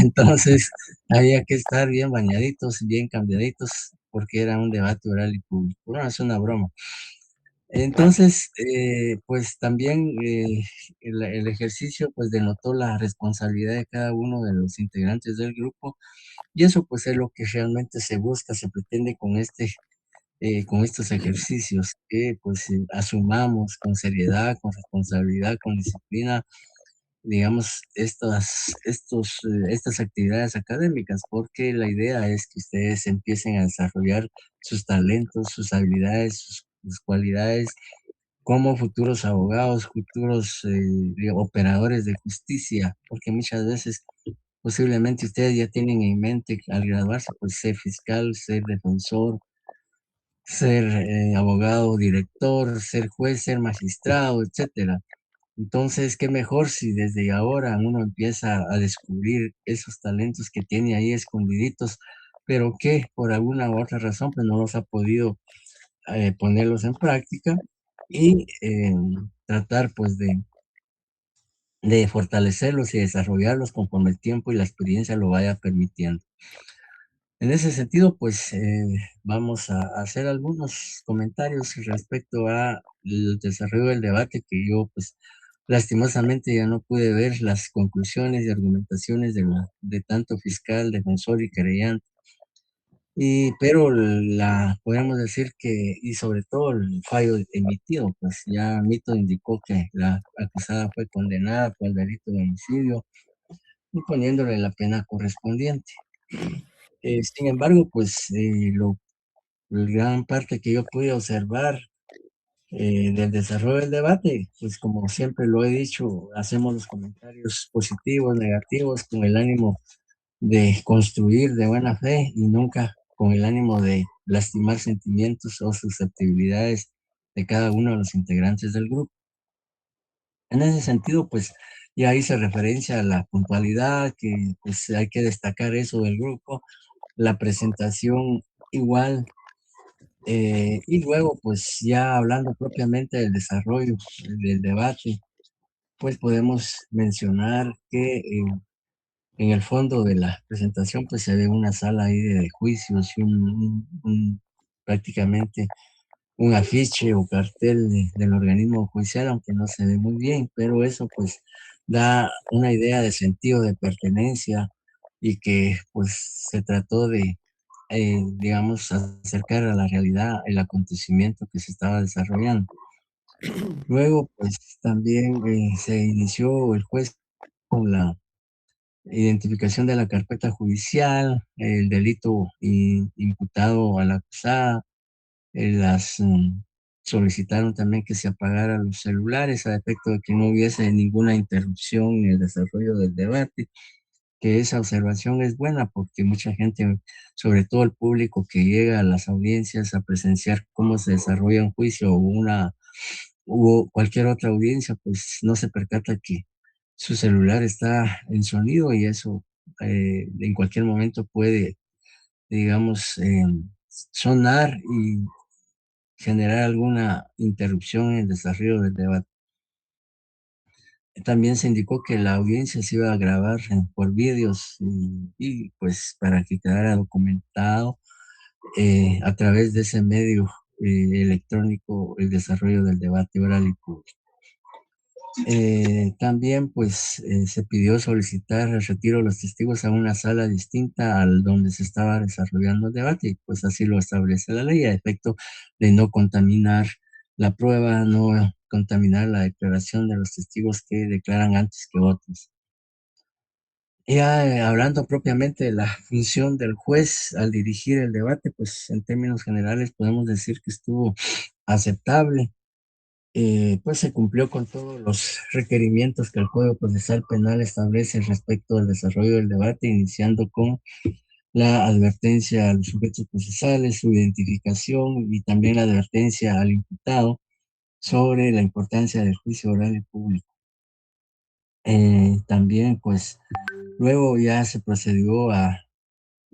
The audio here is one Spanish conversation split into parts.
Entonces, había que estar bien bañaditos, bien cambiaditos, porque era un debate oral y público. Bueno, es una broma. Entonces, pues también el ejercicio pues denotó la responsabilidad de cada uno de los integrantes del grupo y eso pues es lo que realmente se busca, se pretende con estos ejercicios, que pues asumamos con seriedad, con responsabilidad, con disciplina, digamos, estas actividades académicas, porque la idea es que ustedes empiecen a desarrollar sus talentos, sus habilidades, sus cualidades como futuros abogados, futuros operadores de justicia, porque muchas veces posiblemente ustedes ya tienen en mente al graduarse, pues ser fiscal, ser defensor, ser abogado, director, ser juez, ser magistrado, etcétera. Entonces, qué mejor si desde ahora uno empieza a descubrir esos talentos que tiene ahí escondiditos, pero que por alguna u otra razón pues no los ha podido ponerlos en práctica y tratar pues de fortalecerlos y desarrollarlos conforme el tiempo y la experiencia lo vaya permitiendo. En ese sentido, pues vamos a hacer algunos comentarios respecto a el desarrollo del debate que yo pues lastimosamente ya no pude ver las conclusiones y argumentaciones de tanto fiscal, defensor y querellante. Pero podemos decir que, y sobre todo el fallo emitido, pues ya Mito indicó que la acusada fue condenada por el delito de homicidio y poniéndole la pena correspondiente. Sin embargo, pues la gran parte que yo pude observar del desarrollo del debate, pues como siempre lo he dicho, hacemos los comentarios positivos, negativos, con el ánimo de construir de buena fe y nunca con el ánimo de lastimar sentimientos o susceptibilidades de cada uno de los integrantes del grupo. En ese sentido, pues ya hice referencia a la puntualidad, que pues hay que destacar eso del grupo, la presentación igual, y luego pues ya hablando propiamente del desarrollo del debate, pues podemos mencionar que en el fondo de la presentación, pues se ve una sala ahí de juicios y prácticamente un afiche o cartel del organismo judicial, aunque no se ve muy bien, pero eso pues da una idea de sentido de pertenencia y que pues se trató de, digamos, acercar a la realidad el acontecimiento que se estaba desarrollando. Luego, pues también se inició el juez con la identificación de la carpeta judicial, el delito imputado a la acusada, solicitaron también que se apagaran los celulares a efecto de que no hubiese ninguna interrupción en el desarrollo del debate, que esa observación es buena porque mucha gente, sobre todo el público que llega a las audiencias a presenciar cómo se desarrolla un juicio o cualquier otra audiencia, pues no se percata que su celular está en sonido y eso en cualquier momento puede, digamos, sonar y generar alguna interrupción en el desarrollo del debate. También se indicó que la audiencia se iba a grabar por vídeos y, pues para que quedara documentado a través de ese medio electrónico el desarrollo del debate oral y público. También pues se pidió solicitar el retiro de los testigos a una sala distinta al donde se estaba desarrollando el debate, y pues así lo establece la ley, a efecto de no contaminar la prueba, no contaminar la declaración de los testigos que declaran antes que otros. Ya hablando propiamente de la función del juez al dirigir el debate, pues en términos generales podemos decir que estuvo aceptable, pues se cumplió con todos los requerimientos que el Código Procesal Penal establece respecto al desarrollo del debate, iniciando con la advertencia a los sujetos procesales, su identificación y también la advertencia al imputado sobre la importancia del juicio oral y público. También, pues, luego ya se procedió a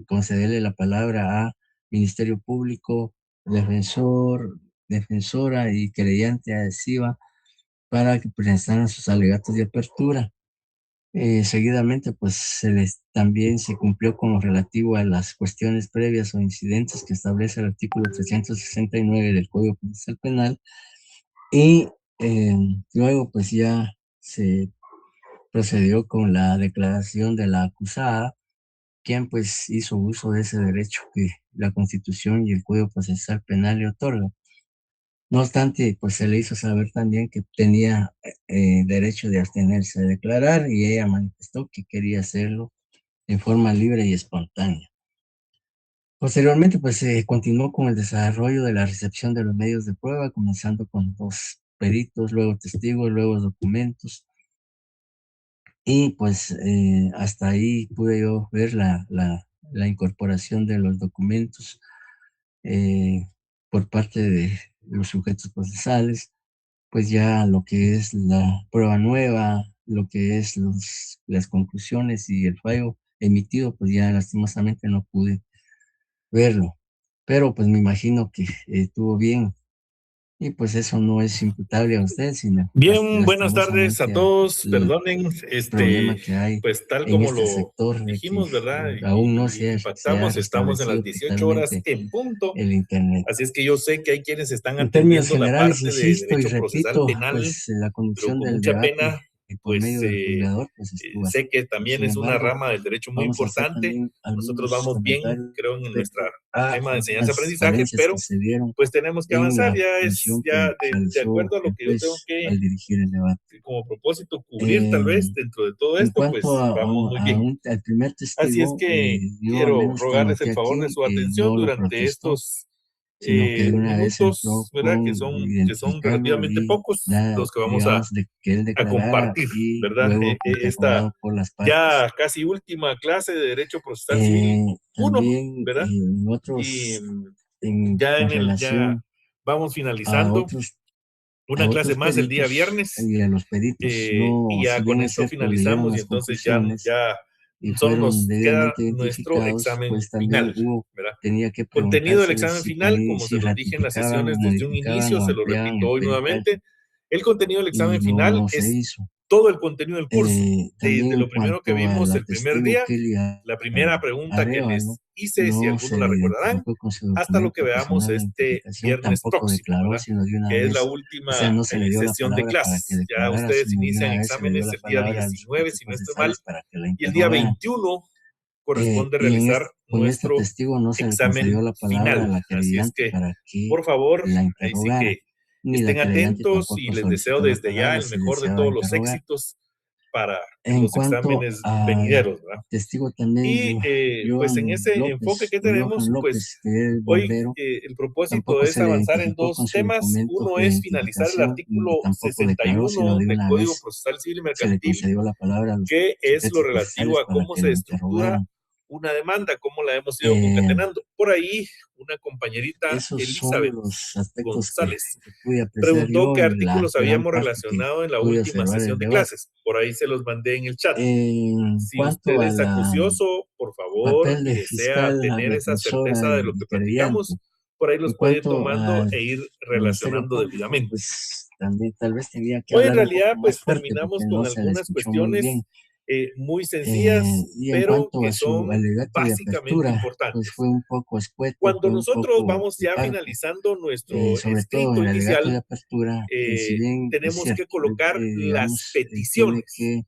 concederle la palabra a Ministerio Público, defensor, defensora y querellante adhesiva para que presentaran sus alegatos de apertura. Seguidamente, pues también se cumplió con lo relativo a las cuestiones previas o incidentes que establece el artículo 369 del Código Procesal Penal y eh, luego pues ya se procedió con la declaración de la acusada, quien pues hizo uso de ese derecho que la Constitución y el Código Procesal Penal le otorgan. No obstante, pues se le hizo saber también que tenía derecho de abstenerse de declarar y ella manifestó que quería hacerlo en forma libre y espontánea. Posteriormente, pues se continuó con el desarrollo de la recepción de los medios de prueba, comenzando con dos peritos, luego testigos, luego documentos, y pues hasta ahí pude yo ver la incorporación de los documentos eh, por parte de los sujetos procesales, pues ya lo que es la prueba nueva, lo que es las conclusiones y el fallo emitido, pues ya lastimosamente no pude verlo, pero pues me imagino que estuvo bien y pues eso no es imputable a usted, sino Bien, buenas tardes a lastimosamente todos. al Perdonen, problema que hay pues tal en como este lo sector de que dijimos, ¿verdad? aún no Y se ha pactamos, estamos en las restablecido 18 horas totalmente en punto. el Internet. Así es que yo sé que hay quienes están En términos atendiendo la generales, parte de insisto y derecho procesal repito, penal, pues la pero conducción con del mucha debate pena, por pues medio del juzgador pues estuvo así. sé que también Sin es una embargo, rama del derecho muy vamos a hacer importante. también Nosotros algunos vamos bien, comentarios creo, en nuestro respecto a tema de algunas enseñanza-aprendizaje, falencias que pero se dieron pues tenemos que en avanzar. la Ya es función ya que de realizó acuerdo a lo el que yo tengo juez que al dirigir el debate. como propósito cubrir tal Eh, vez dentro de todo en esto, cuanto pues vamos muy bien. al primer Así es testigo, que yo al quiero menos rogarles anoté el favor de aquí su que atención no lo durante protestó, estos sino que de una vez entró minutos, ¿verdad? con Que son identificando relativamente y pocos los que vamos digamos, de que él a declarara compartir, y ¿verdad? luego Esta interrogado por las partes. ya casi última clase de Derecho Procesal Civil uno, También ¿verdad? en Y otros, ya con ya relación vamos a finalizando otros, una clase más el día peritos viernes. y a los peritos, Y no, ya si bien con es esto cierto, leyeron finalizamos y las entonces conclusiones ya y solo fueron nos queda debidamente nuestro identificados, examen pues también final, ¿verdad? tenía que Contenido del preguntárseles examen final, como si se los dije en las ratificaban o sesiones desde un modificaban inicio, o se lo ampliaban repito el hoy peritaje nuevamente. El contenido del y examen final no se es hizo. todo el contenido del curso. También Desde en lo primero que cuanto a vimos la el primer testigo día, Kelly la primera pregunta que Arevalo, les hice, si no algunos se la le recordarán, identificó con su hasta lo que documento veamos personal de este identificación, viernes tampoco próximo, declaró, ¿verdad? sino de una Que es la vez, o sea, última no se le dio la sesión de palabra para que clases. Ya declarara, ustedes sino de inician una vez se le dio exámenes la el día palabra a los 19, sujetos si no estoy mal, procesales para que la y el día interrogaran. 21 corresponde Y realizar con este nuestro testigo no se le concedió examen la palabra a final. la Así es querellante que, para que por favor, la ahí sí interrogara, que ni la estén querellante atentos y tampoco les deseo solicitó la desde ya palabra el si mejor de deseaba todos los interrogar. éxitos para En los cuanto exámenes al venideros, ¿verdad? testigo también, Y pues en Johan ese enfoque López que o Johan tenemos, pues López, que es el hoy barbero, el propósito tampoco es se le avanzar en identificó con dos su temas. documento Uno de es finalizar el identificación y artículo tampoco declaró, sino 61 de del una Código vez Procesal Civil y se le Mercantil, concedió la palabra a los que es lo sujetos relativo procesales a para cómo que se la estructura interrogaran. una demanda, cómo la hemos ido Eh, concatenando. Por ahí, una compañerita, Esos son Elizabeth los aspectos González, que pude apreciar preguntó yo qué en la artículos gran habíamos parte que relacionado en la pude última observar el sesión de debate. clases. Por ahí se los mandé en el chat. En Si usted cuanto es al acucioso, por favor, papel y de desea fiscal, tener esa defensora certeza de lo y que querellante, platicamos, por ahí en los puede ir cuanto tomando al e ir Ministerio relacionando Público, debidamente. pues también tal vez tenía que Hoy en hablar un poco realidad más pues fuerte porque terminamos con no se le algunas escuchó muy cuestiones bien. muy sencillas, Y en pero cuanto que a su son alegato de básicamente apertura, pues importantes. fue un poco escueto, Cuando fue un nosotros poco vamos ya parco, finalizando nuestro sobre todo escrito en el alegato de inicial, apertura, si bien es tenemos que cierto, colocar las digamos, tiene peticiones. que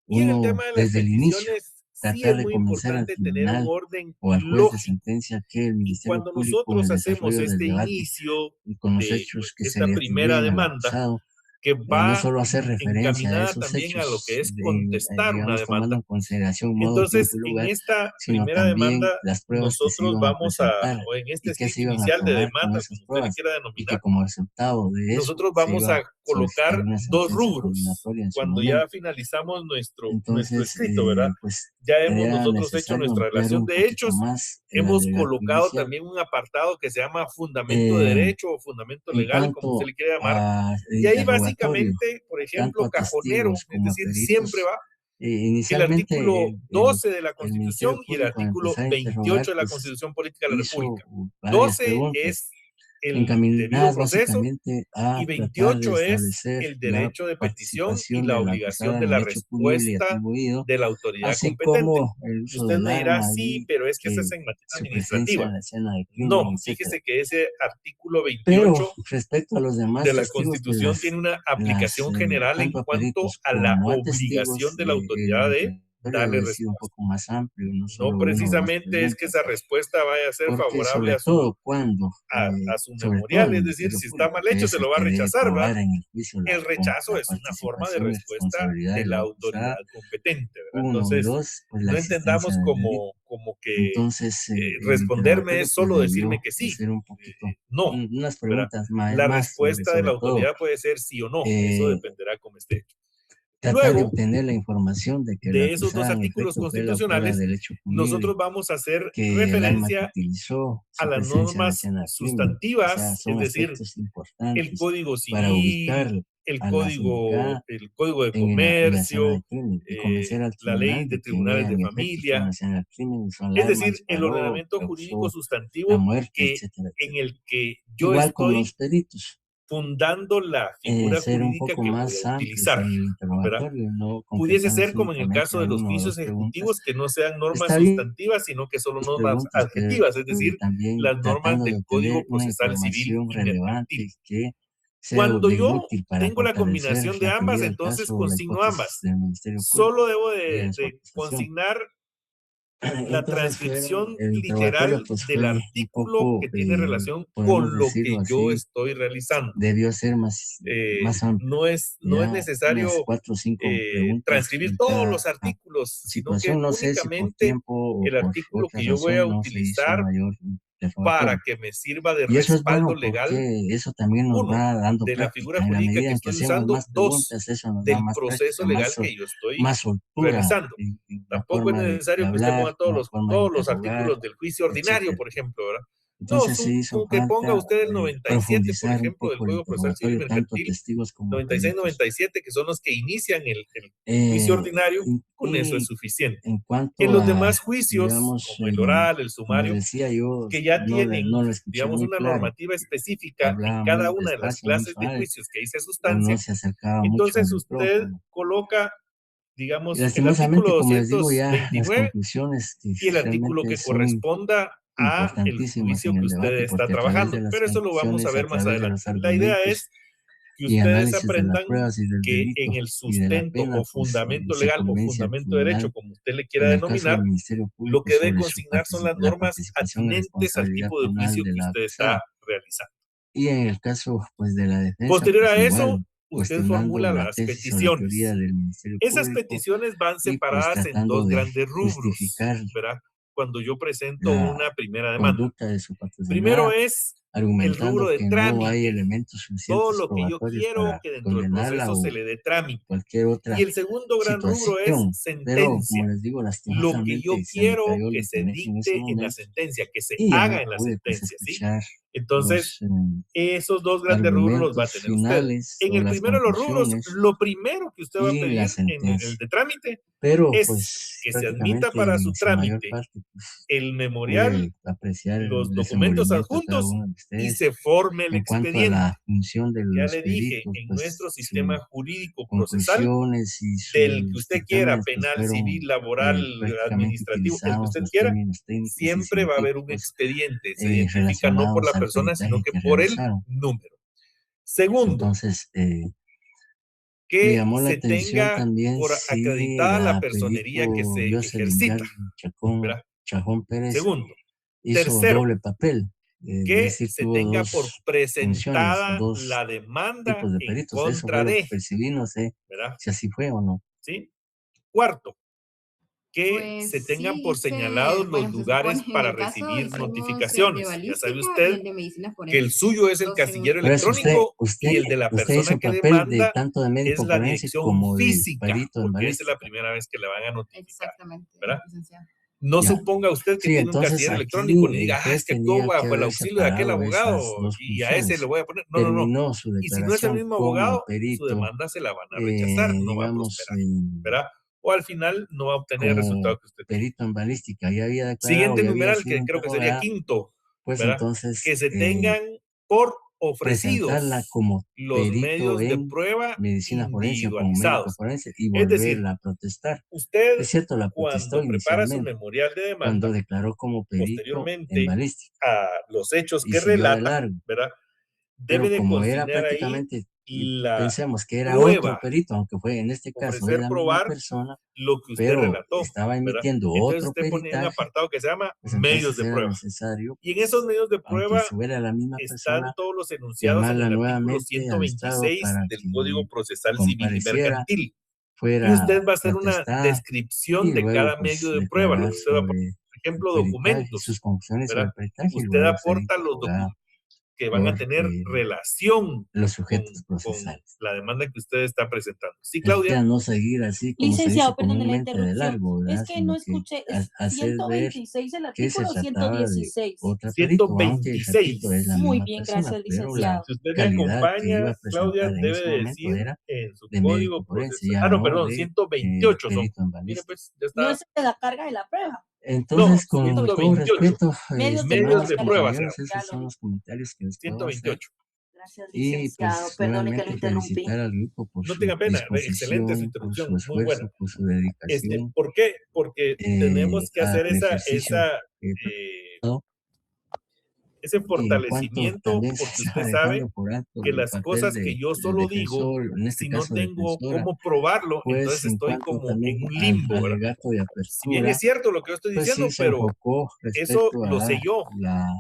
Y en el uno tema de las desde el inicio peticiones, sí es tratar de muy convencer al importante tener un tribunal orden o al juez de lógico. sentencia que el Y Ministerio cuando Público en el nosotros hacemos desarrollo del este debate inicio y con los de hechos que se esta le primera atribuyen al demanda, acusado, que no va solo hacer referencia a encaminada esos también a lo hechos, que es contestar una digamos, tomando demanda, en consideración modo, tiempo entonces, y en lugar, esta sino primera también demanda, las pruebas que se nosotros iban a vamos presentar o en este y que se escrito iban a inicial de probar con demanda, esas como usted le pruebas quiera y que denominar, como resultado de eso nosotros se vamos iba a a solicitar colocar una dos sentencia rubros condenatoria en su cuando ya momento. finalizamos nuestro Entonces, escrito, ¿verdad? pues Ya hemos era nosotros hecho necesario nuestra ampliar relación un de poquito hechos, más el hemos alegato colocado inicial. también un apartado que se llama fundamento de Eh, derecho o fundamento en legal, como usted cuanto le quiera llamar, a y ahí interrogatorio, básicamente, por tanto ejemplo, a cajonero, testigos es como a decir, siempre peritos, va el inicialmente artículo 12 de la el Constitución Ministerio y el Público al artículo empezar a interrogar, 28 de la pues Constitución Política de la hizo República. varias 12 preguntas. es el debido encaminadas proceso, básicamente a y tratar de 28 es establecer el la derecho de petición y participación la del obligación acusado de en el la hecho punible y respuesta atribuido, de la autoridad así competente. como el uso Usted del me dirá, arma sí, y pero es que eso es que en materia su presencia administrativa. en la escena del crimen, No, etcétera. fíjese que ese artículo Pero 28 respecto a los demás de la testigos de Constitución tiene una aplicación general en tanto a cuanto peritos a la como a obligación testigos, de la el autoridad de interrogatorio darle debe ser un respuesta. poco más amplio, no No solo una o dos precisamente es que esa preguntas, respuesta vaya a ser porque favorable sobre a su, todo cuando, a, a su sobre todo memorial, el es decir, Ministerio si está Público, mal que hecho es se el lo va a que debe rechazar, ¿verdad? probar en el juicio El rechazo la es una forma de participación y respuesta responsabilidad de de la la autoridad acusada, competente, ¿verdad? uno, y Entonces, dos, pues la no existencia entendamos del delito. como que Entonces, el responderme interrogatorio es pues solo decirme debió que de sí. ser un poquito, No, unas ¿verdad? preguntas La más respuesta de la sobre todo, autoridad puede ser sí o no, eso eh, dependerá cómo esté hecho. tratar de Luego obtener la información de que la de esos dos acusada en artículos efecto fue la autora constitucionales, del hecho nosotros punible, vamos a hacer que el arma que referencia utilizó, a su las presencia en la normas escena del crimen, o sea, sustantivas, es son decir, aspectos el importantes Código para ubicar Civil, a la indicada el Código de en la escena del Comercio, crimen y convencer al la Ley tribunal de de que Tribunales ella de en efecto estuvo en la Familia, escena del crimen, usó el es arma, decir, el disparó, ordenamiento jurídico causó la sustantivo muerte, que etcétera, en etcétera. el que yo Igual con los estoy peritos, fundando la figura ser un jurídica poco que voy a más amplios utilizar, en el ¿verdad? interrogatorio, no Pudiese concretándose ser como en el únicamente caso a de los una o juicios dos preguntas. ejecutivos, que no sean normas Está bien sustantivas, sino que solo las normas preguntas que adjetivas, es y decir, también las normas tratando de del obtener Código una Procesal Civil información y relevante Mercantil. que sea Cuando yo útil para tengo la fortalecer combinación de la ambas, teoría del entonces caso o la consigno hipótesis ambas. del Ministerio Público Solo debo y de de, su de acusación. consignar la Entonces fueron, transcripción el interrogatorio literal pues del fue un artículo poco, que tiene relación podemos con lo decirlo que yo así, estoy realizando. debió ser más amplio. No es Ya unas necesario 4 o 5 preguntas transcribir en todos cada los artículos, sino que situación. No sé si por únicamente tiempo o el por artículo otra que yo voy a razón no se hizo utilizar mayor para interrogatorio. que me sirva de Y eso es respaldo bueno legal, porque eso también nos uno, va dando de la figura práctica. En la jurídica que medida en que estoy hacemos usando; más dos, preguntas, eso nos da del más proceso práctica, legal que yo estoy más soltura realizando. en la Tampoco es forma de necesario que usted hablar, ponga en la forma de todos los interrogar, artículos del juicio ordinario, etcétera. por ejemplo, ¿verdad? No, Entonces sí hizo con que ponga falta usted el 97, por profundizar un ejemplo, del poco el Código Procesal Civil y interrogatorio, tanto a Mercantil, testigos como a 96, peritos. 97, que son los que inician el juicio Eh, ordinario, con eso es y suficiente. en En cuanto los a, demás juicios, digamos, como el oral, el como les sumario, decía, yo que ya no tienen, lo escuché digamos, muy una claro, normativa específica en hablaba cada muy una de las despacio, muy clases de suave, juicios que dice o no sustancia, se acercaba mucho al entonces usted micrófono. coloca, Y digamos, el artículo lastimosamente, como les digo, ya las 229 conclusiones que y el artículo realmente que son corresponda a el importantísimas juicio en que el usted debate, está porque a través de trabajando. las Pero eso lo vamos a conclusiones, a ver más través de los adelante. La idea argumentos es que y ustedes análisis de las aprendan pruebas y del que delito en el y de la sustento pena, o pues fundamento se legal o convence al fundamento de derecho, tribunal, como usted le quiera en el caso del denominar, Ministerio lo Público, que debe sobre consignar son las la normas participación y atinentes al responsabilidad tipo de penal juicio de que la usted está acusada. realizando. Y en el caso, pues, de la defensa, Posterior pues a eso, igual, usted cuestionando formula la las tesis o la teoría peticiones. del Ministerio Esas Público peticiones van y pues separadas en tratando dos de grandes rubros, justificar ¿verdad? Cuando yo presento la una primera demanda. conducta de su Primero patrocinada, es el rubro argumentando de que no hay trámite, elementos todo suficientes lo que yo probatorios quiero para que dentro del condenarla proceso se o le dé trámite. cualquier Y otra el segundo gran rubro es situación. Pero, como sentencia, les digo, lo que yo lastimosamente se me quiero cayó el que se internet en ese dicte en la momento sentencia, que se y ya haga no en la pude pues sentencia, ¿sí? escuchar Entonces, los esos dos grandes rubros los va a argumentos tener usted. finales En o el las primero de los rubros, conclusiones lo primero que usted va a y la pedir en el sentencia. de trámite Pero es pues que se admita prácticamente para su en su mayor trámite parte pues el memorial, pude apreciar el los documentos desenvolvimiento de cada adjuntos uno de y ustedes. se forme el En cuanto a expediente. la función de Ya los le dije, peritos, en pues nuestro sistema sus jurídico procesal, conclusiones y del que sus usted quiera, dictámenes pues penal, civil, fueron laboral, prácticamente administrativo, el que utilizados usted los quiera, términos técnicos y siempre va a haber un científicos expediente. Se identifica no por relacionados la al persona, sino peritaje que que por el realizaron. número. Segundo, Entonces, me que llamó la se atención tenga también por si acreditada la la personería que perito se Jocelyn ejercita, ¿verdad? Chajón Pérez Segundo. hizo Tercero, doble papel, es que decir, se tuvo tenga por dos funciones o presentada dos la demanda tipos de en peritos. Eso fue contra lo que de, percibí, no sé ¿verdad? si así fue o no. ¿Sí? Cuarto, que Pues se tengan sí, por hice, señalados los bueno, se supone, lugares en para mi caso recibir hicimos el de notificaciones. Ya sabe balística y usted el de medicina que el forense, suyo es el los casillero seguros. Por eso electrónico y el de la usted persona hizo que papel de demanda tanto de es médico la forense dirección como de física, perito en porque esa es la balística. primera vez que le van a notificar, Exactamente, ¿verdad? licenciado. No Ya. suponga usted que Sí, tiene un entonces casillero electrónico aquí ni el diga, es juez que todo tenía que bajo el haber auxilio de aquel separado esas abogado dos y a ese le funciones. voy a poner. No, no, no. Terminó su Y si no es el declaración mismo como abogado, su perito, demanda se la van a rechazar, no va a digamos, prosperar, ¿verdad? O al final no va a obtener el como resultado que usted quiere. perito en balística. Ya había declarado Siguiente y había numeral, sido que en creo que todo, sería ¿verdad? quinto, Pues ¿verdad? entonces Que se tengan por presentarla ofrecidos como los perito medios de en prueba medicina forense o como médico individualizados. forense y Es decir, volverla a protestar. usted Es cierto, la protestó cuando prepara su inicialmente, memorial de cuando demanda, declaró como perito en posteriormente balística a los hechos y que siguió de relata, largo. ¿verdad? Debe Pero de como era consignar ahí prácticamente, la pensemos que era otro prueba, perito, aunque fue en este caso de ofrecer la misma probar persona, lo que usted pero relató, estaba ¿verdad? emitiendo Entonces otro usted pone un peritaje, apartado que se llama pues medios entonces de era prueba. necesario, Y en esos medios de aunque prueba fuera la misma están persona, todos los enunciados en llamarla el artículo nuevamente al estrado 126 para del que Código Procesal Civil y compareciera, Mercantil. Y fuera usted a va a hacer una protestar descripción y de luego cada pues medio de prueba, lo declarar que usted va a poner. sobre Por su ejemplo, peritaje, documentos, sus conclusiones sobre ¿verdad? el peritaje y Usted luego ser aporta los interrogado documentos que van a por tener relación los con, sujetos con procesales. la demanda que usted está presentando. Sí, Es Claudia. ya no seguir así como se dice Licenciado, perdone la comúnmente de interrupción. largo, Es ¿verdad? que no Sino que escuché, ¿es hacer ver 126 el que se artículo o trataba de 116? otra perito, aunque repito, es la 126. Muy misma bien, persona, gracias, pero la licenciado. Si usted me calidad que iba acompaña, a Claudia, presentar en ese debe de momento decir era en su de médico código forense, procesal. ya Ah, no, no perdón, de 128 son. perito en Mire, balística. pues, ya No está. es de la carga de la prueba. No, Entonces, con todo 128. respeto, Medios de Medios prueba, estimados de ya lo prueba dije, será. compañeros, esos ya lo son dije. los comentarios que les puedo hacer. 128. Gracias, Y licenciado. pues Perdone que lo nuevamente interrumpí. felicitar al grupo por No su tenga pena, excelente su disposición, por su interrupción, muy buena. esfuerzo, por su dedicación ¿Por qué? Porque tenemos que hacer al ejercicio que fue eh, dado. ese Y en cuanto fortalecimiento, también se porque estaba usted sabe dejando por alto que el las papel cosas que yo de solo digo, defensor, en este si no caso tengo defensora, cómo probarlo, pues entonces en estoy cuanto como también en un al limbo, ¿verdad? alegato de Si bien es apertura, cierto lo que yo estoy pues sí diciendo, se pero enfocó eso respecto lo a sé yo,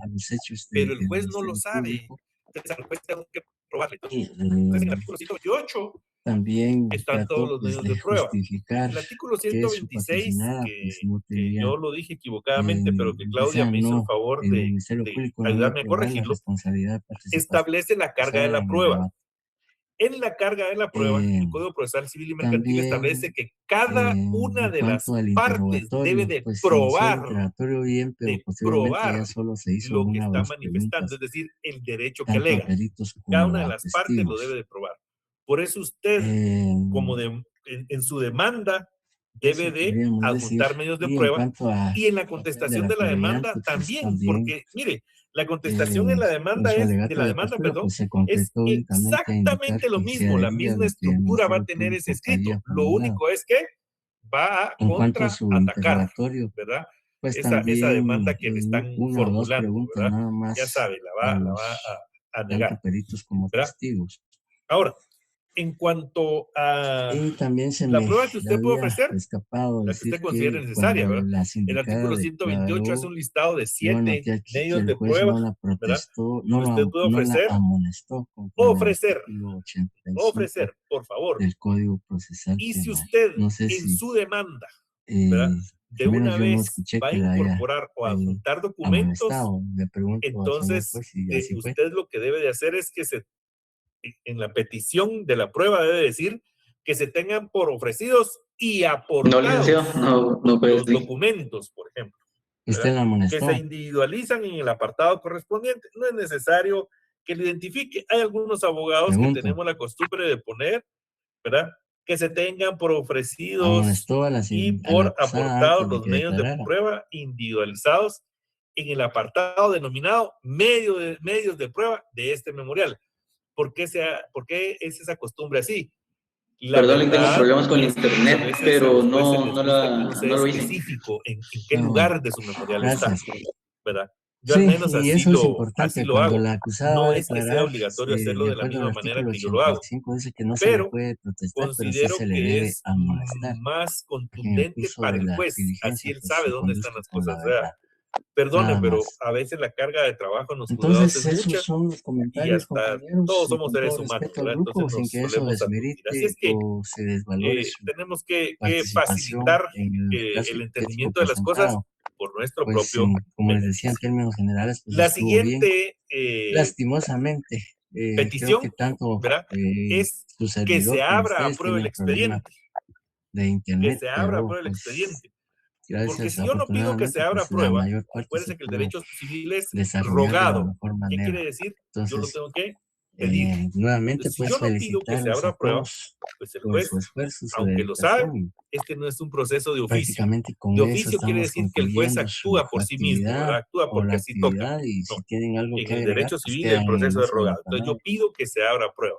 los hechos pero el del juez no lo Ministerio sabe. Público Entonces, al juez tengo que probarlo. y Entonces, en el artículo 128 también están todos trató los pues medios de de prueba. justificar El artículo que su 126, patrocinada pues no que tenía, yo lo dije equivocadamente, pero que o Claudia sea, me hizo el no, favor el de, Ministerio de Público no iba a ayudarme a probar la corregirlo, responsabilidad de participación establece la carga de pasada la en el prueba. debate. En la carga de la prueba, Eh, el Código Procesal Civil y Mercantil establece También que cada una en de cuanto las al partes debe interrogatorio, de pues se inició el probar, interrogatorio bien, pero posteriormente ya solo se hizo lo que una o está dos manifestando, es preguntas, decir, el derecho que tanto a alega. peritos Cada como una de a las partes lo debe testigos. de probar. Por eso usted, Eh, en su demanda, debe Eso de podríamos decir. adjuntar medios de Y en prueba cuanto al y en la papel de contestación la de la demanda querellante, pues también, también porque mire, la contestación en la en demanda su de alegato la de demanda, apertura, perdón, pues se es concretó únicamente a indicar exactamente lo que se mismo, la adhería a misma lo que el estructura va a Ministerio tener ese Público escrito. había Lo formulado. único es que va a En cuanto a su contraatacar, interrogatorio, ¿verdad? pues Esa demanda también que le están una o dos formulando, preguntas ¿verdad? nada Ya más sabe, a la va los a tanto negar, peritos como ¿verdad? testigos. Ahora, en cuanto a Y también se la me prueba que usted puede había ofrecer, escapado la que decir usted considere que cuando necesaria, ¿verdad? la El sindicatura artículo 128 hace declaró, un listado de yo 7 anoté aquí que medios el de juez prueba, no la ¿verdad? protestó, Que usted puede no la ofrecer, amonestó conforme al artículo 85 por favor. del Código Procesal Y si Penal. usted No sé en si, su demanda, ¿verdad? eh, De al menos una yo no vez escuché va a que la haya incorporar o adjuntar documentos, amonestado. Le pregunto al señor entonces juez si así fue. usted lo que debe de hacer es que en la petición de la prueba debe decir que se tengan por ofrecidos y No, licenciado, aportados no puede los decir. documentos, por ejemplo, ¿Usted ¿verdad? la Que se amonestó? individualizan en el apartado correspondiente. No es necesario que lo identifique. Hay algunos abogados que Pregunto. tenemos la costumbre de poner, ¿verdad? Que se tengan por ofrecidos ¿Amonestó a y a la por acusada aportados antes de los que medios de declarara? prueba individualizados en el apartado denominado medios de prueba de este memorial. ¿Por qué es esa costumbre así? La Perdón, tengo verdad problemas con el es que muchas internet, veces a pero los jueces les gusta que uno no sea lo hice. específico en qué Ah, bueno, lugar de su memorial está, gracias. ¿verdad? Yo al Sí, menos y eso es así importante. lo Cuando hago. la acusada va No a es que sea declarar, obligatorio hacerlo de de la acuerdo al misma manera artículo que yo lo hago, 85, dice que no se le pero puede protestar, pero sí considero se le que debe es amonestar, más para que en el contundente curso para de el la juez. Así diligencia él pues sabe se dónde están conduzca las con la cosas. O sea, verdad, perdone, nada pero más. a veces la carga de trabajo en los juzgados Entonces, es esos mucha son los y comentarios, hasta compañeros, todos y somos con seres todo humanos, respeto al ¿verdad? Entonces grupo, sin nos que eso solemos aturdir. Así desmerite es que o se desvalore su tenemos que participación facilitar en el caso el hipotético entendimiento de las cosas presentado. por nuestro Pues, propio como les decía en beneficio. términos generales, pues La estuvo bien. siguiente Lastimosamente, creo que petición, tanto ¿verdad? Es su que se servidor como abra a ustedes prueba el tienen problemas expediente, de que internet, se abra a pero prueba el pues expediente. Porque gracias si yo no pido que se afortunadamente, abra pues la prueba, mayor parte se acuérdense que el pudo derecho civil es desarrollar de la rogado. mejor ¿Qué manera. quiere decir? Yo lo Entonces, tengo que le dije. Nuevamente, Si pues yo no pido que se felicitarles a abra prueba, todos pues el por su juez, esfuerzo, su aunque lo sabe, dedicación y este no es un proceso de oficio. prácticamente De con eso oficio quiere estamos decir que el juez concluyendo actúa su por sí mismo, ¿verdad? actividad Actúa o porque la así toca. actividad y No. si tienen algo En que el agregar, derecho pues civil el quedan en el proceso de uso de la rogado. Entonces yo palabra. pido que se abra prueba.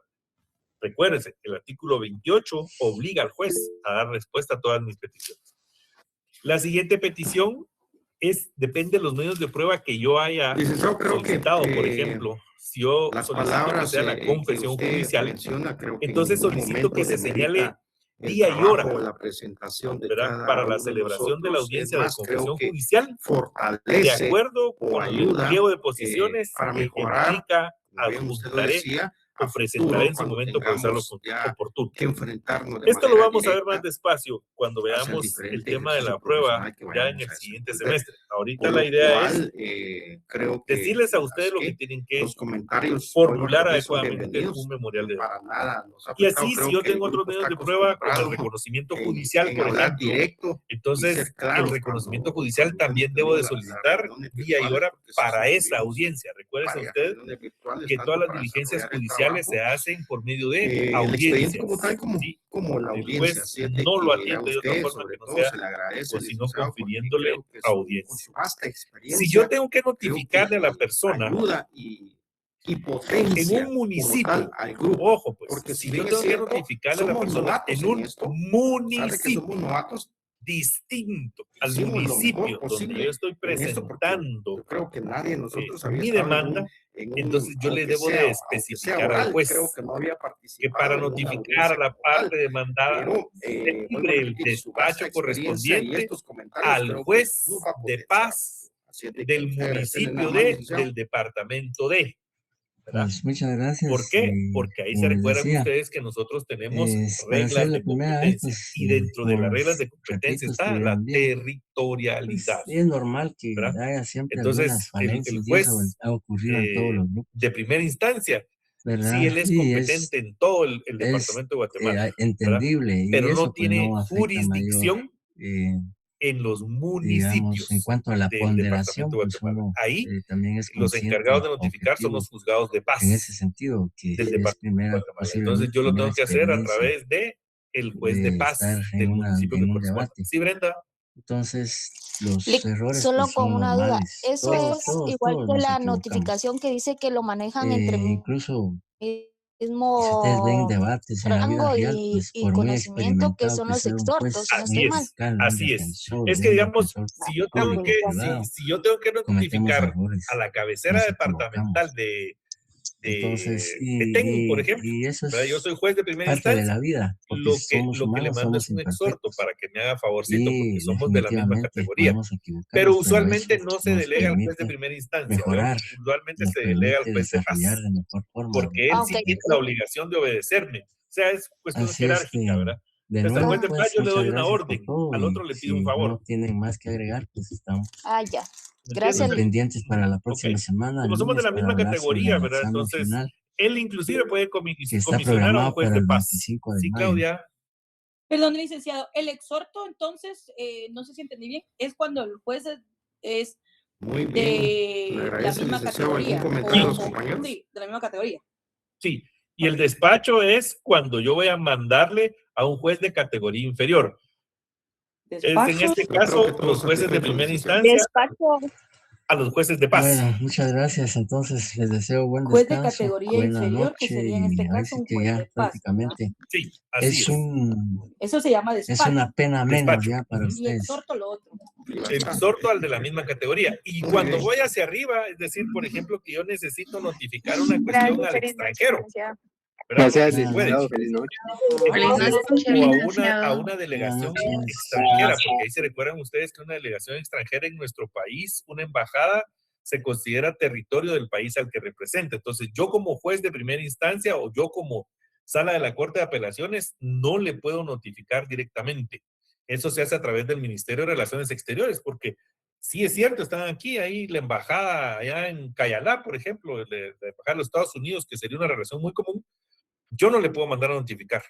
Recuérdense, el artículo 28 obliga al juez a dar respuesta a todas mis peticiones. La siguiente petición depende de los medios de prueba que yo haya solicitado. Por ejemplo, si yo solicito que sea la confesión judicial, entonces solicito que se señale día y hora, ¿verdad? Para la celebración de la audiencia de confesión judicial, de acuerdo con el pliego de posiciones que implica adjuntaré o presentaré en su momento procesal oportuno. Esto lo vamos a ver más despacio cuando veamos el tema de la prueba ya en el siguiente semestre. Ahorita la idea es decirles a ustedes lo que tienen que formular adecuadamente un memorial de y así, si yo tengo otros medios de prueba, como el reconocimiento judicial, por ejemplo, entonces el reconocimiento judicial también debo de solicitar día y hora para esa audiencia. Recuérdense usted que todas las diligencias judiciales se hacen por medio de audiencias. ¿Sí? El juez no lo atiende de otra forma que no sea, pues, sino confiriéndole audiencia. Si yo tengo que notificarle a la persona en un municipio, ojo, pues, si yo tengo que notificarle a la persona en un municipio distinto al municipio donde yo estoy presentando mi demanda, entonces yo le debo de especificar al juez que para notificar a la parte demandada se libre el despacho correspondiente al juez de paz del municipio del departamento de. ¿Verdad? Pues muchas gracias. ¿Por qué? Porque ahí se como les recuerdan decía, ustedes que nosotros tenemos para ser reglas la de primera vez, competencia pues, y dentro de como las reglas les de competencia repito, está la estuvieron bien. Pues territorialidad. es normal que ¿Verdad? haya siempre algunas Entonces, el falencias y eso juez ha ocurrido en todos los grupos, de primera instancia, sí, ¿verdad? él es Y competente en todo el es departamento de Guatemala, ¿verdad? entendible y Pero no eso pues tiene no afecta mayor, jurisdicción en los digamos, en municipios cuanto a la del departamento ponderación, de pues Guatemala. uno Ahí también es los consciente encargados de y notificar son los objetivo juzgados de en ese paz sentido, que del es departamento de Guatemala. Entonces posiblemente yo lo primera tengo que hacer a experiencia través de el juez de de estar paz del municipio que en un corresponda. debate. Sí, Brenda. Entonces, los errores Solo pues con son una duda, normales. eso es igual Todos que nos la equivocamos. notificación que dice que lo manejan entre Incluso si ustedes ven mismo debates en la vida rango real, pues y por muy conocimiento que experimentado son que los sea un exhortos, si no juez, estoy un mal. fiscal, un Así es. defensor, Es que, un digamos, defensor si yo tengo público, que, privado, si yo tengo que cometemos notificar a errores, la cabecera nos departamental equivocamos. de, Entonces, Tengu, por ejemplo, y eso ¿verdad? Yo es soy juez de primera parte de instancia. la vida, porque somos Lo que le humanos, mando es somos un exhorto imperfectos para que me haga favorcito, porque y somos de la misma definitivamente categoría. podemos Pero equivocarnos, pero usualmente eso no se nos delega al juez de permite primera instancia, ¿veo? mejorar, Usualmente nos se delega al permite juez de desarrollar paz, de mejor forma porque él sí Aunque, nuestro tiene la obligación de obedecerme. O sea, es cuestión Así es jerárquica, que, ¿verdad? de Entonces al juez nuevo, de paz pues, yo le muchas doy una gracias por orden, todo al y otro le pido un si favor. no tienen más que agregar, pues estamos ya. ¿Me Gracias, entiendes? pendientes para la Ok. próxima semana, el Como somos de lunes, la para misma hablar sobre categoría, el ¿verdad? examen Entonces, final él inclusive puede que está comisionar a un programado juez para de el paz. 25 de Sí, mayo. Claudia. Perdón, licenciado, el exhorto, entonces, no sé si entendí bien, es cuando el juez es de la misma categoría. Sí, de la misma categoría. Sí, y el despacho es cuando yo voy a mandarle a un juez de categoría inferior. Es en este caso los jueces de primera instancia a los jueces de paz. Bueno, muchas gracias. Entonces, les deseo buen Juez de descanso, categoría buena inferior, que noche sería en y este ahí caso sí un que juez ya de paz, ¿verdad? prácticamente Sí, así es. Eso se llama Es despacho. una pena menos Despacho. ya para Y ustedes. exhorto lo otro. Exhorto al de la misma categoría. Y cuando voy hacia arriba, es decir, por ejemplo, que yo necesito notificar una cuestión al extranjero. Gracias, Se puede. licenciado. Feliz noche. Feliz noche, O a licenciado. una delegación Buenas noches. extranjera, porque ahí se recuerdan ustedes que una delegación extranjera en nuestro país, una embajada, se considera territorio del país al que representa. Entonces, yo como juez de primera instancia o yo como sala de la Corte de Apelaciones no le puedo notificar directamente. Eso se hace a través del Ministerio de Relaciones Exteriores, porque sí es cierto, están aquí, ahí la embajada allá en Cayalá, por ejemplo, la embajada de los Estados Unidos, que sería una relación muy común, yo no le puedo mandar a notificar,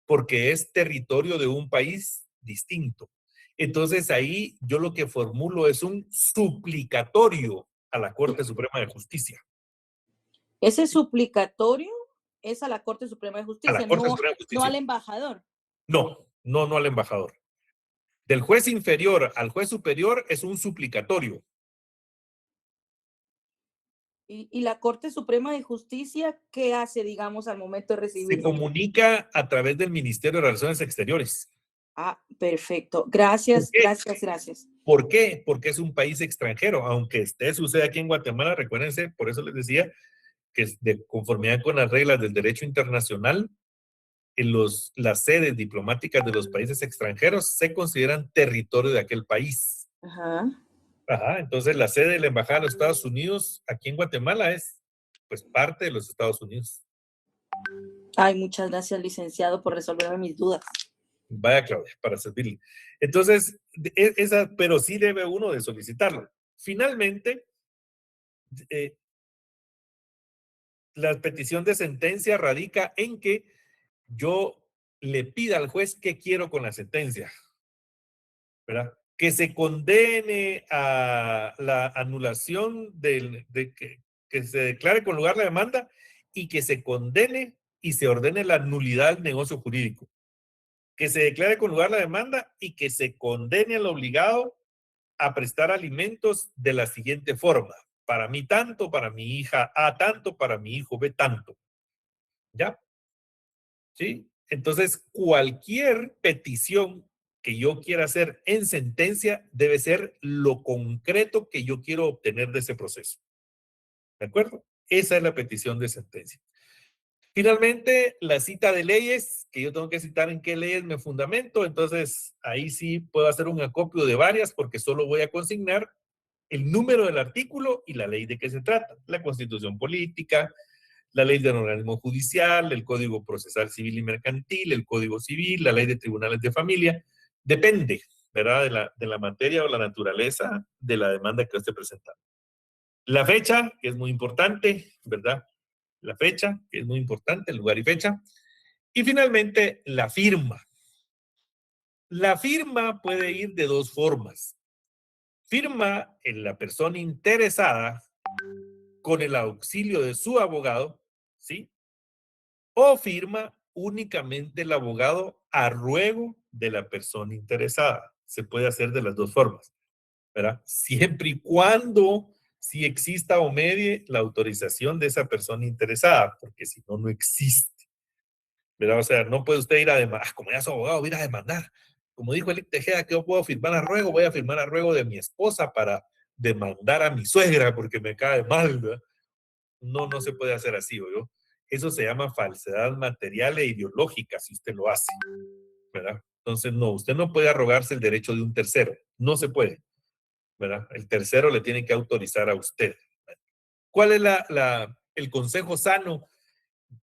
porque es territorio de un país distinto. Entonces ahí yo lo que formulo es un suplicatorio a la Corte Suprema de Justicia. Ese suplicatorio es a la Corte Suprema de A Justicia, la Corte Suprema de no Justicia. al embajador. No al embajador. Del juez inferior al juez superior es un suplicatorio. ¿Y la Corte Suprema de Justicia qué hace, digamos, al momento de recibir? Se comunica a través del Ministerio de Relaciones Exteriores. Ah, perfecto. Gracias, gracias. ¿Por qué? Porque es un país extranjero. Aunque suceda aquí en Guatemala, recuérdense, por eso les decía que de conformidad con las reglas del derecho internacional, las sedes diplomáticas de los países extranjeros se consideran territorio de aquel país. Entonces la sede de la Embajada de los Estados Unidos aquí en Guatemala es pues parte de los Estados Unidos. Ay, muchas gracias, licenciado, por resolverme mis dudas. Vaya, Claudia, para servirle. Entonces, pero sí debe uno de solicitarlo. Finalmente, la petición de sentencia radica en que yo le pida al juez qué quiero con la sentencia, ¿verdad? Que se condene a la anulación que se declare con lugar la demanda y que se condene y se ordene la nulidad del negocio jurídico. Que se declare con lugar la demanda y que se condene al obligado a prestar alimentos de la siguiente forma. Para mí tanto, para mi hija A tanto, para mi hijo B tanto. ¿Ya? ¿Sí? Entonces, cualquier petición que yo quiera hacer en sentencia debe ser lo concreto que yo quiero obtener de ese proceso. ¿De acuerdo? Esa es la petición de sentencia. Finalmente, la cita de leyes, que yo tengo que citar en qué leyes me fundamento, entonces ahí sí puedo hacer un acopio de varias porque solo voy a consignar el número del artículo y la ley de qué se trata. La Constitución Política, la ley del organismo judicial, el Código Procesal Civil y Mercantil, el Código Civil, la ley de tribunales de familia. Depende, ¿verdad? De la materia o la naturaleza de la demanda que esté presentando. La fecha, que es muy importante, ¿verdad? La fecha, que es muy importante, el lugar y fecha. Y finalmente, la firma. La firma puede ir de dos formas. Firma en la persona interesada con el auxilio de su abogado, ¿sí? O firma únicamente el abogado a ruego de la persona interesada. Se puede hacer de las dos formas, ¿verdad? Siempre y cuando si exista o medie la autorización de esa persona interesada, porque si no, no existe, ¿verdad? O sea, no puede usted ir a demandar, como ya es abogado, ir a demandar. Como dijo el Tejeda, que yo puedo firmar a ruego, voy a firmar a ruego de mi esposa para demandar a mi suegra porque me cae mal, ¿verdad? No se puede hacer así, ¿o? Eso se llama falsedad material e ideológica si usted lo hace, ¿verdad? Entonces, no, usted no puede arrogarse el derecho de un tercero, no se puede, ¿verdad? El tercero le tiene que autorizar a usted. ¿Cuál es el consejo sano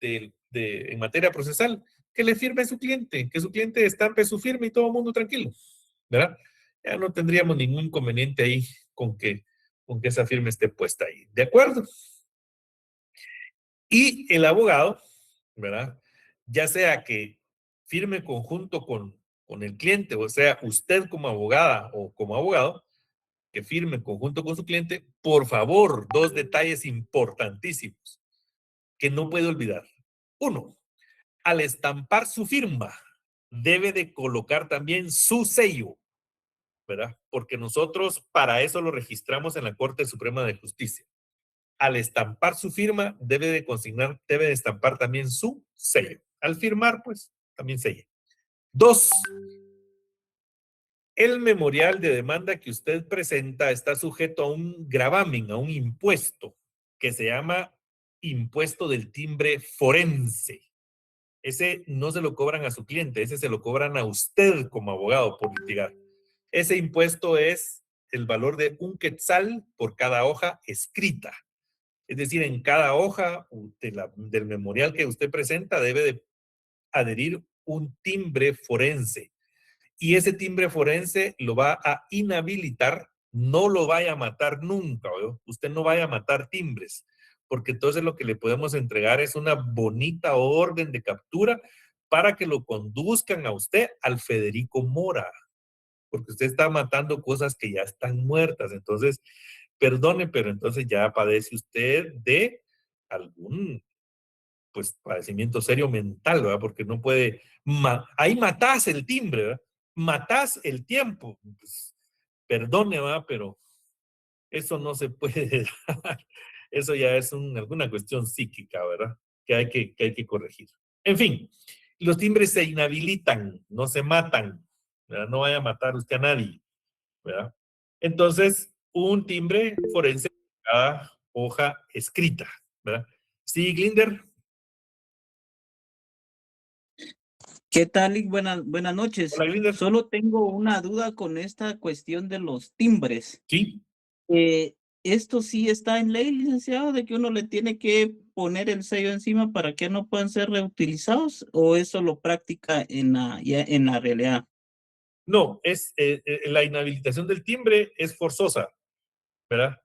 en materia procesal? Que le firme a su cliente, que su cliente estampe su firma y todo el mundo tranquilo, ¿verdad? Ya no tendríamos ningún inconveniente ahí con que esa firma esté puesta ahí. ¿De acuerdo? Y el abogado, ¿verdad? Ya sea que firme conjunto con el cliente, o sea, usted como abogada o como abogado, que firme conjunto con su cliente, por favor, dos detalles importantísimos que no puede olvidar. Uno, al estampar su firma, debe de colocar también su sello, ¿verdad? Porque nosotros para eso lo registramos en la Corte Suprema de Justicia. Al estampar su firma, debe de estampar también su sello. Al firmar, pues, también sella. 2. El memorial de demanda que usted presenta está sujeto a un gravamen, a un impuesto, que se llama impuesto del timbre forense. Ese no se lo cobran a su cliente, ese se lo cobran a usted como abogado por litigar. Ese impuesto es el valor de 1 quetzal por cada hoja escrita. Es decir, en cada hoja del memorial que usted presenta debe de adherir un timbre forense. Y ese timbre forense lo va a inhabilitar, no lo vaya a matar nunca, ¿o? Usted no vaya a matar timbres, porque entonces lo que le podemos entregar es una bonita orden de captura para que lo conduzcan a usted al Federico Mora, porque usted está matando cosas que ya están muertas. Entonces, perdone, pero entonces ya padece usted de algún pues padecimiento serio mental, ¿verdad? Porque no puede, ahí matás el timbre, ¿verdad? Matás el tiempo. Pues, perdone, ¿verdad? Pero eso no se puede dar. Eso ya es alguna cuestión psíquica, ¿verdad? Que hay que corregir. En fin, los timbres se inhabilitan, no se matan, ¿verdad? No vaya a matar usted a nadie, ¿verdad? Entonces, un timbre forense cada hoja escrita, ¿verdad? Sí, Glinder. ¿Qué tal, Lick? Buenas noches. Hola, Glinder. Solo tengo una duda con esta cuestión de los timbres. Sí. ¿Esto sí está en ley, licenciado, de que uno le tiene que poner el sello encima para que no puedan ser reutilizados, o eso lo practica ya en la realidad? No, la inhabilitación del timbre es forzosa, ¿verdad?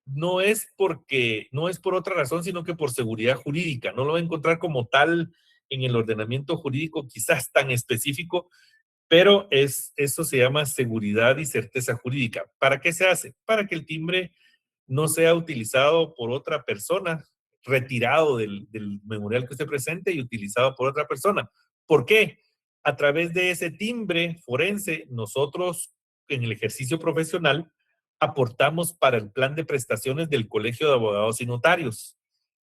No es por otra razón, sino que por seguridad jurídica. No lo va a encontrar como tal en el ordenamiento jurídico, quizás tan específico, pero eso se llama seguridad y certeza jurídica. ¿Para qué se hace? Para que el timbre no sea utilizado por otra persona, retirado del memorial que usted presente y utilizado por otra persona. ¿Por qué? A través de ese timbre forense, nosotros en el ejercicio profesional aportamos para el plan de prestaciones del Colegio de Abogados y Notarios.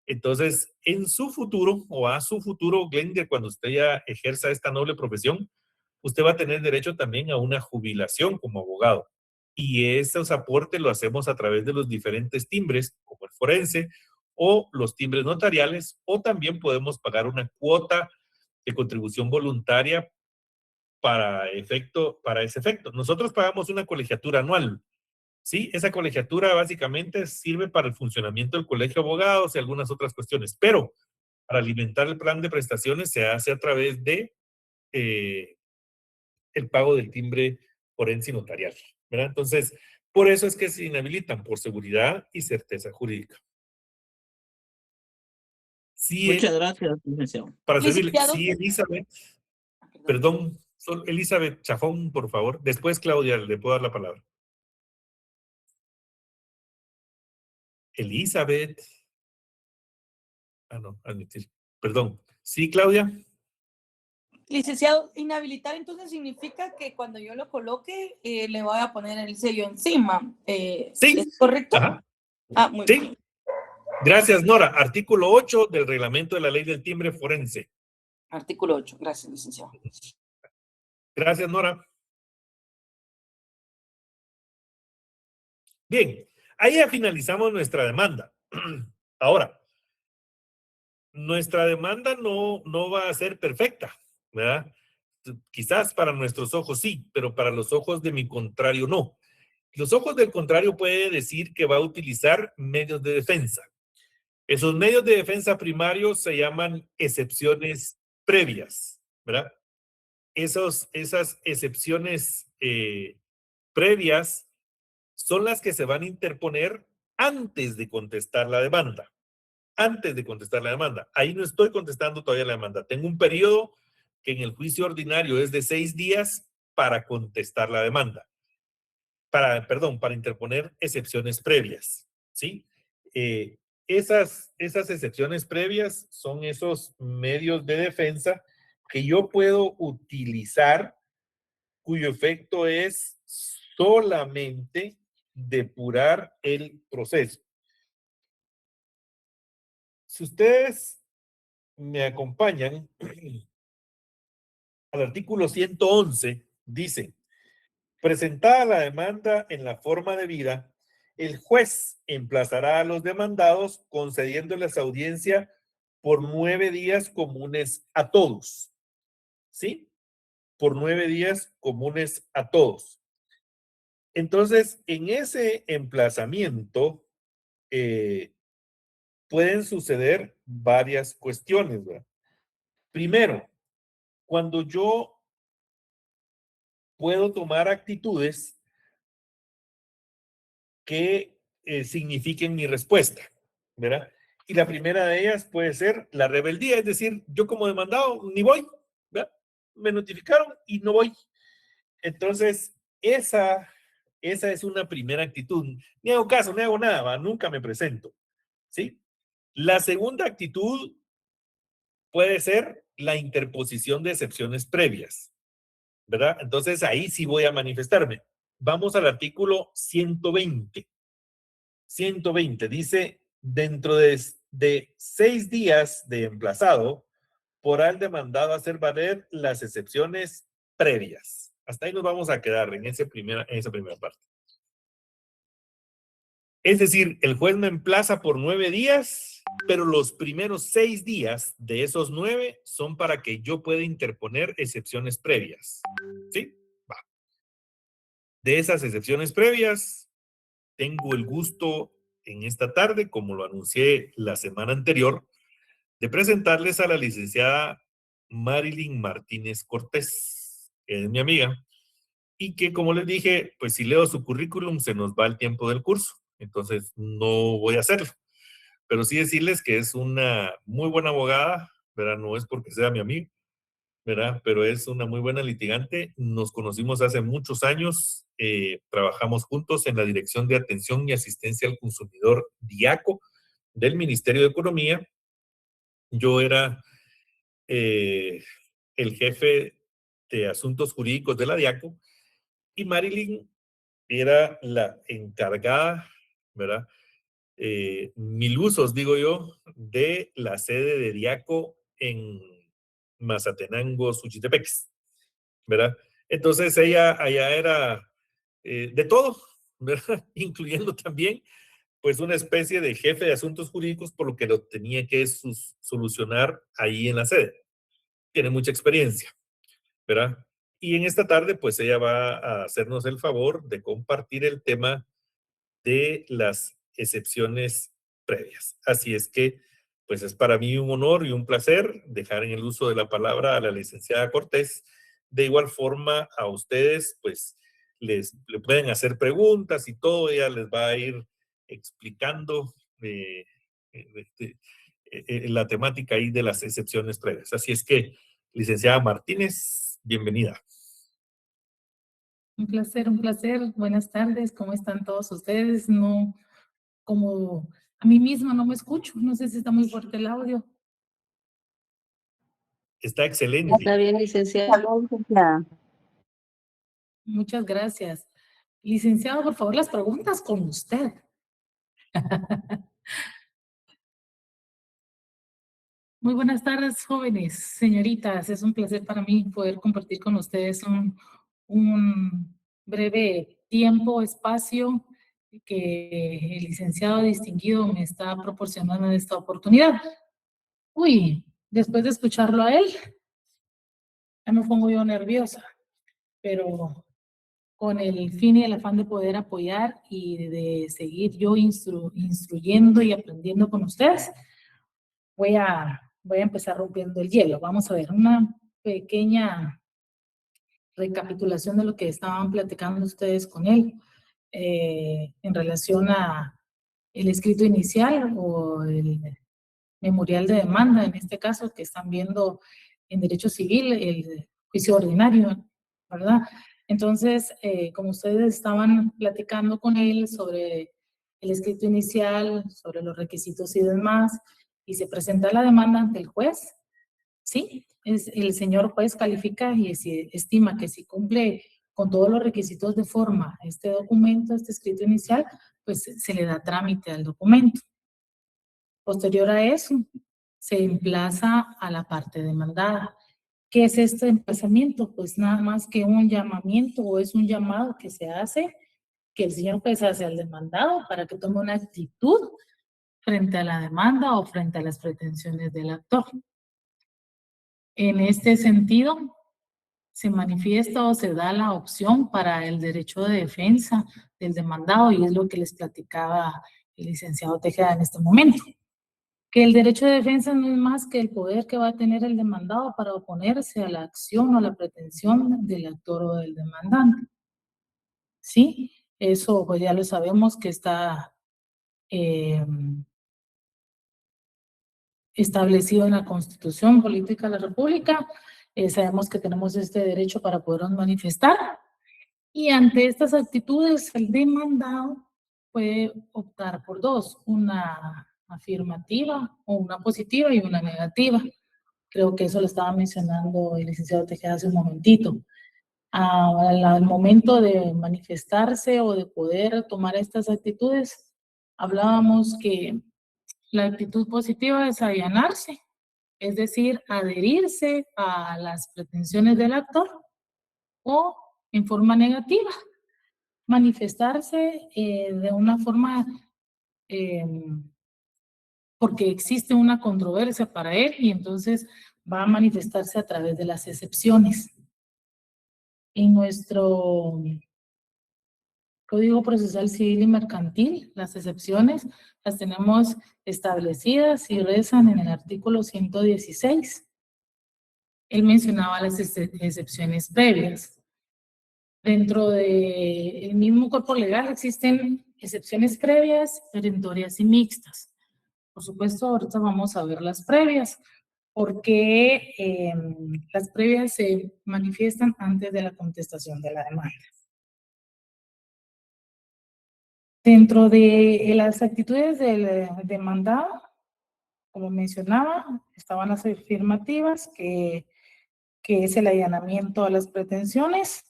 Entonces, en su futuro o a su futuro, Glender, cuando usted ya ejerza esta noble profesión, usted va a tener derecho también a una jubilación como abogado. Y esos aportes lo hacemos a través de los diferentes timbres, como el forense, o los timbres notariales, o también podemos pagar una cuota de contribución voluntaria para ese efecto. Nosotros pagamos una colegiatura anual. Sí, esa colegiatura básicamente sirve para el funcionamiento del colegio de abogados y algunas otras cuestiones, pero para alimentar el plan de prestaciones se hace a través de el pago del timbre forense y notarial, ¿verdad? Entonces, por eso es que se inhabilitan, por seguridad y certeza jurídica. Sí, Muchas gracias, licenciado. para servirle. Licenciado. Sí, Elizabeth, perdón, Elizabeth Chafón, por favor. Después, Claudia, le puedo dar la palabra. Elizabeth. Ah, no, admitir. Perdón. Sí, Claudia. Licenciado, inhabilitar entonces significa que cuando yo lo coloque le voy a poner el sello encima. Sí. ¿Es correcto? Ajá. Ah, muy sí. bien. Gracias, Nora. Artículo 8 del reglamento de la ley del timbre forense. Artículo 8. Gracias, licenciado. Gracias, Nora. Bien, ahí ya finalizamos nuestra demanda. Ahora, nuestra demanda no va a ser perfecta, ¿verdad? Quizás para nuestros ojos sí, pero para los ojos de mi contrario no. Los ojos del contrario puede decir que va a utilizar medios de defensa. Esos medios de defensa primarios se llaman excepciones previas, ¿verdad? Esas excepciones previas son las que se van a interponer antes de contestar la demanda. Antes de contestar la demanda. Ahí no estoy contestando todavía la demanda. Tengo un periodo que en el juicio ordinario es de 6 días para contestar la demanda. Para interponer excepciones previas, ¿sí? Esas excepciones previas son esos medios de defensa que yo puedo utilizar, cuyo efecto es solamente depurar el proceso. Si ustedes me acompañan al artículo 111, dice: presentada la demanda en la forma debida, el juez emplazará a los demandados concediéndoles audiencia por 9 días comunes a todos. ¿Sí? Por 9 días comunes a todos. Entonces, en ese emplazamiento pueden suceder varias cuestiones, ¿verdad? Primero, cuando yo puedo tomar actitudes que signifiquen mi respuesta, ¿verdad? Y la primera de ellas puede ser la rebeldía, es decir, yo como demandado ni voy, ¿verdad? Me notificaron y no voy. Entonces, esa es una primera actitud. Ni hago caso, ni hago nada, ¿va? Nunca me presento, ¿sí? La segunda actitud puede ser la interposición de excepciones previas, ¿verdad? Entonces ahí sí voy a manifestarme. Vamos al artículo 120. 120 dice, dentro de 6 días de emplazado, podrá el demandado hacer valer las excepciones previas. Hasta ahí nos vamos a quedar en esa primera parte. Es decir, el juez me emplaza por 9 días, pero los primeros 6 días de esos 9 son para que yo pueda interponer excepciones previas. ¿Sí? Va. De esas excepciones previas, tengo el gusto en esta tarde, como lo anuncié la semana anterior, de presentarles a la licenciada Marilyn Martínez Cortés, que es mi amiga, y que, como les dije, pues si leo su currículum se nos va el tiempo del curso, entonces no voy a hacerlo. Pero sí decirles que es una muy buena abogada, ¿verdad? No es porque sea mi amiga, ¿verdad? Pero es una muy buena litigante. Nos conocimos hace muchos años, trabajamos juntos en la Dirección de Atención y Asistencia al Consumidor DIACO del Ministerio de Economía. Yo era el jefe de asuntos jurídicos de la DIACO y Marilyn era la encargada, ¿verdad? Mil usos, digo yo, de la sede de DIACO en Mazatenango, Suchitepeques, ¿verdad? Entonces ella allá era de todo, ¿verdad? Incluyendo también pues una especie de jefe de asuntos jurídicos, por lo que lo tenía que solucionar ahí en la sede. Tiene mucha experiencia, ¿verdad? Y en esta tarde, pues ella va a hacernos el favor de compartir el tema de las excepciones previas. Así es que, pues es para mí un honor y un placer dejar en el uso de la palabra a la licenciada Cortés. De igual forma, a ustedes, pues, le pueden hacer preguntas y todo, ella les va a ir explicando la temática ahí de las excepciones previas. Así es que, licenciada Martínez, bienvenida. Un placer, un placer. Buenas tardes, ¿cómo están todos ustedes? No, como a mí misma no me escucho, no sé si está muy fuerte el audio. Está excelente. Está bien, licenciada. Muchas gracias. Licenciado, por favor, las preguntas con usted. Muy buenas tardes, jóvenes, señoritas. Es un placer para mí poder compartir con ustedes un breve tiempo, espacio que el licenciado distinguido me está proporcionando en esta oportunidad. Uy, después de escucharlo a él, ya me pongo yo nerviosa, pero con el fin y el afán de poder apoyar y de seguir yo instruyendo y aprendiendo con ustedes, voy a empezar rompiendo el hielo. Vamos a ver una pequeña recapitulación de lo que estaban platicando ustedes con él en relación a el escrito inicial o el memorial de demanda, en este caso, que están viendo en derecho civil el juicio ordinario, ¿verdad? Entonces, como ustedes estaban platicando con él sobre el escrito inicial, sobre los requisitos y demás, y se presenta la demanda ante el juez, ¿sí? El señor juez califica y estima que si cumple con todos los requisitos de forma este documento, este escrito inicial, pues se le da trámite al documento. Posterior a eso, se emplaza a la parte demandada. ¿Qué es este emplazamiento? Pues nada más que un llamamiento o es un llamado que se hace, que el señor juez hace al demandado para que tome una actitud frente a la demanda o frente a las pretensiones del actor. En este sentido, se manifiesta o se da la opción para el derecho de defensa del demandado y es lo que les platicaba el licenciado Tejeda en este momento. Que el derecho de defensa no es más que el poder que va a tener el demandado para oponerse a la acción o a la pretensión del actor o del demandante. ¿Sí? Eso pues ya lo sabemos que está establecido en la Constitución Política de la República. Sabemos que tenemos este derecho para podernos manifestar. Y ante estas actitudes, el demandado puede optar por dos. Una afirmativa o una positiva y una negativa. Creo que eso lo estaba mencionando el licenciado Tejeda hace un momentito. Al momento de manifestarse o de poder tomar estas actitudes, hablábamos que la actitud positiva es allanarse, es decir, adherirse a las pretensiones del actor, o en forma negativa, manifestarse de una forma porque existe una controversia para él y entonces va a manifestarse a través de las excepciones. En nuestro Código Procesal Civil y Mercantil, las excepciones las tenemos establecidas y rezan en el artículo 116. Él mencionaba las excepciones previas. Dentro del mismo cuerpo legal existen excepciones previas, perentorias y mixtas. Por supuesto, ahorita vamos a ver las previas, porque las previas se manifiestan antes de la contestación de la demanda. Dentro de las actitudes del demandado, como mencionaba, estaban las afirmativas, que es el allanamiento a las pretensiones.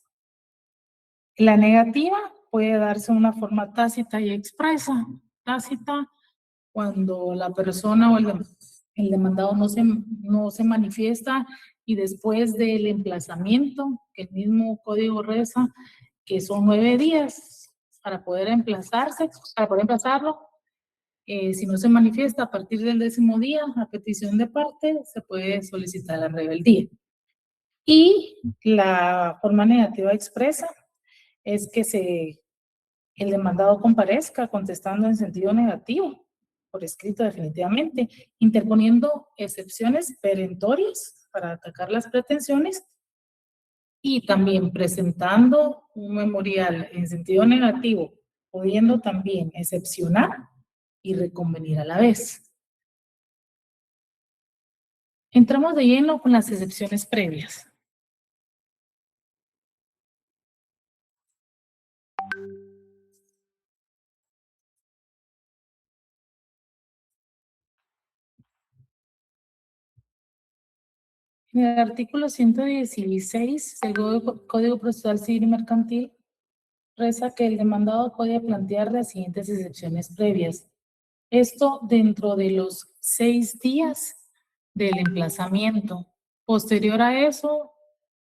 La negativa puede darse de una forma tácita y expresa. Tácita, cuando la persona o el demandado no se manifiesta y después del emplazamiento, que el mismo código reza, que son 9 días para poder emplazarlo, si no se manifiesta a partir del 10º día, a petición de parte, se puede solicitar la rebeldía. Y la forma negativa expresa es que el demandado comparezca contestando en sentido negativo, por escrito definitivamente, interponiendo excepciones perentorias para atacar las pretensiones y también presentando un memorial en sentido negativo, pudiendo también excepcionar y reconvenir a la vez. Entramos de lleno con las excepciones previas. En el artículo 116 del Código Procesal Civil y Mercantil reza que el demandado puede plantear las siguientes excepciones previas. Esto dentro de los 6 días del emplazamiento. Posterior a eso,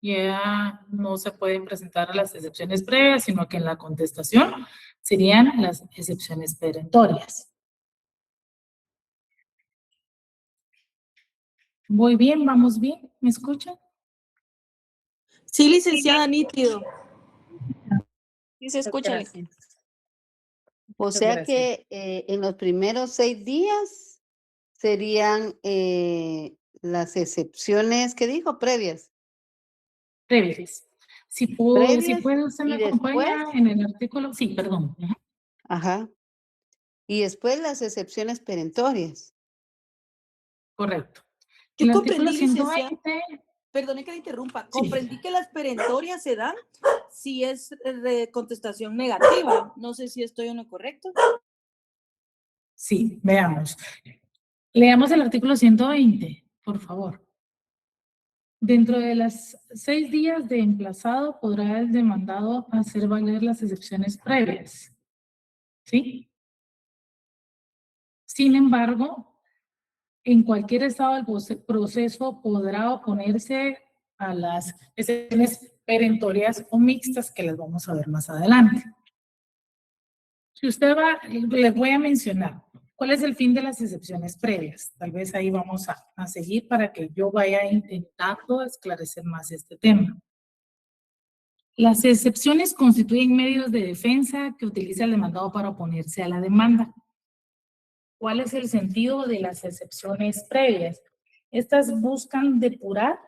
ya no se pueden presentar las excepciones previas, sino que en la contestación serían las excepciones perentorias. Voy bien, vamos bien, ¿me escuchan? Sí, licenciada, nítido. Sí, se escucha. O sea que en los primeros 6 días serían las excepciones, ¿qué dijo? Previas. Previas. Si puede, usted me acompaña en el artículo. Sí, perdón. Ajá. Y después las excepciones perentorias. Correcto. Yo El comprendí, artículo 120. Perdone que le interrumpa. Sí. Comprendí que las perentorias se dan si es de contestación negativa. No sé si estoy en lo correcto. Sí, veamos. Leamos el artículo 120, por favor. Dentro de los 6 días de emplazado podrá el demandado hacer valer las excepciones previas. ¿Sí? Sin embargo, en cualquier estado del proceso podrá oponerse a las excepciones perentorias o mixtas que las vamos a ver más adelante. Si usted va, les voy a mencionar cuál es el fin de las excepciones previas. Tal vez ahí vamos a seguir para que yo vaya intentando esclarecer más este tema. Las excepciones constituyen medios de defensa que utiliza el demandado para oponerse a la demanda. ¿Cuál es el sentido de las excepciones previas? Estas buscan depurar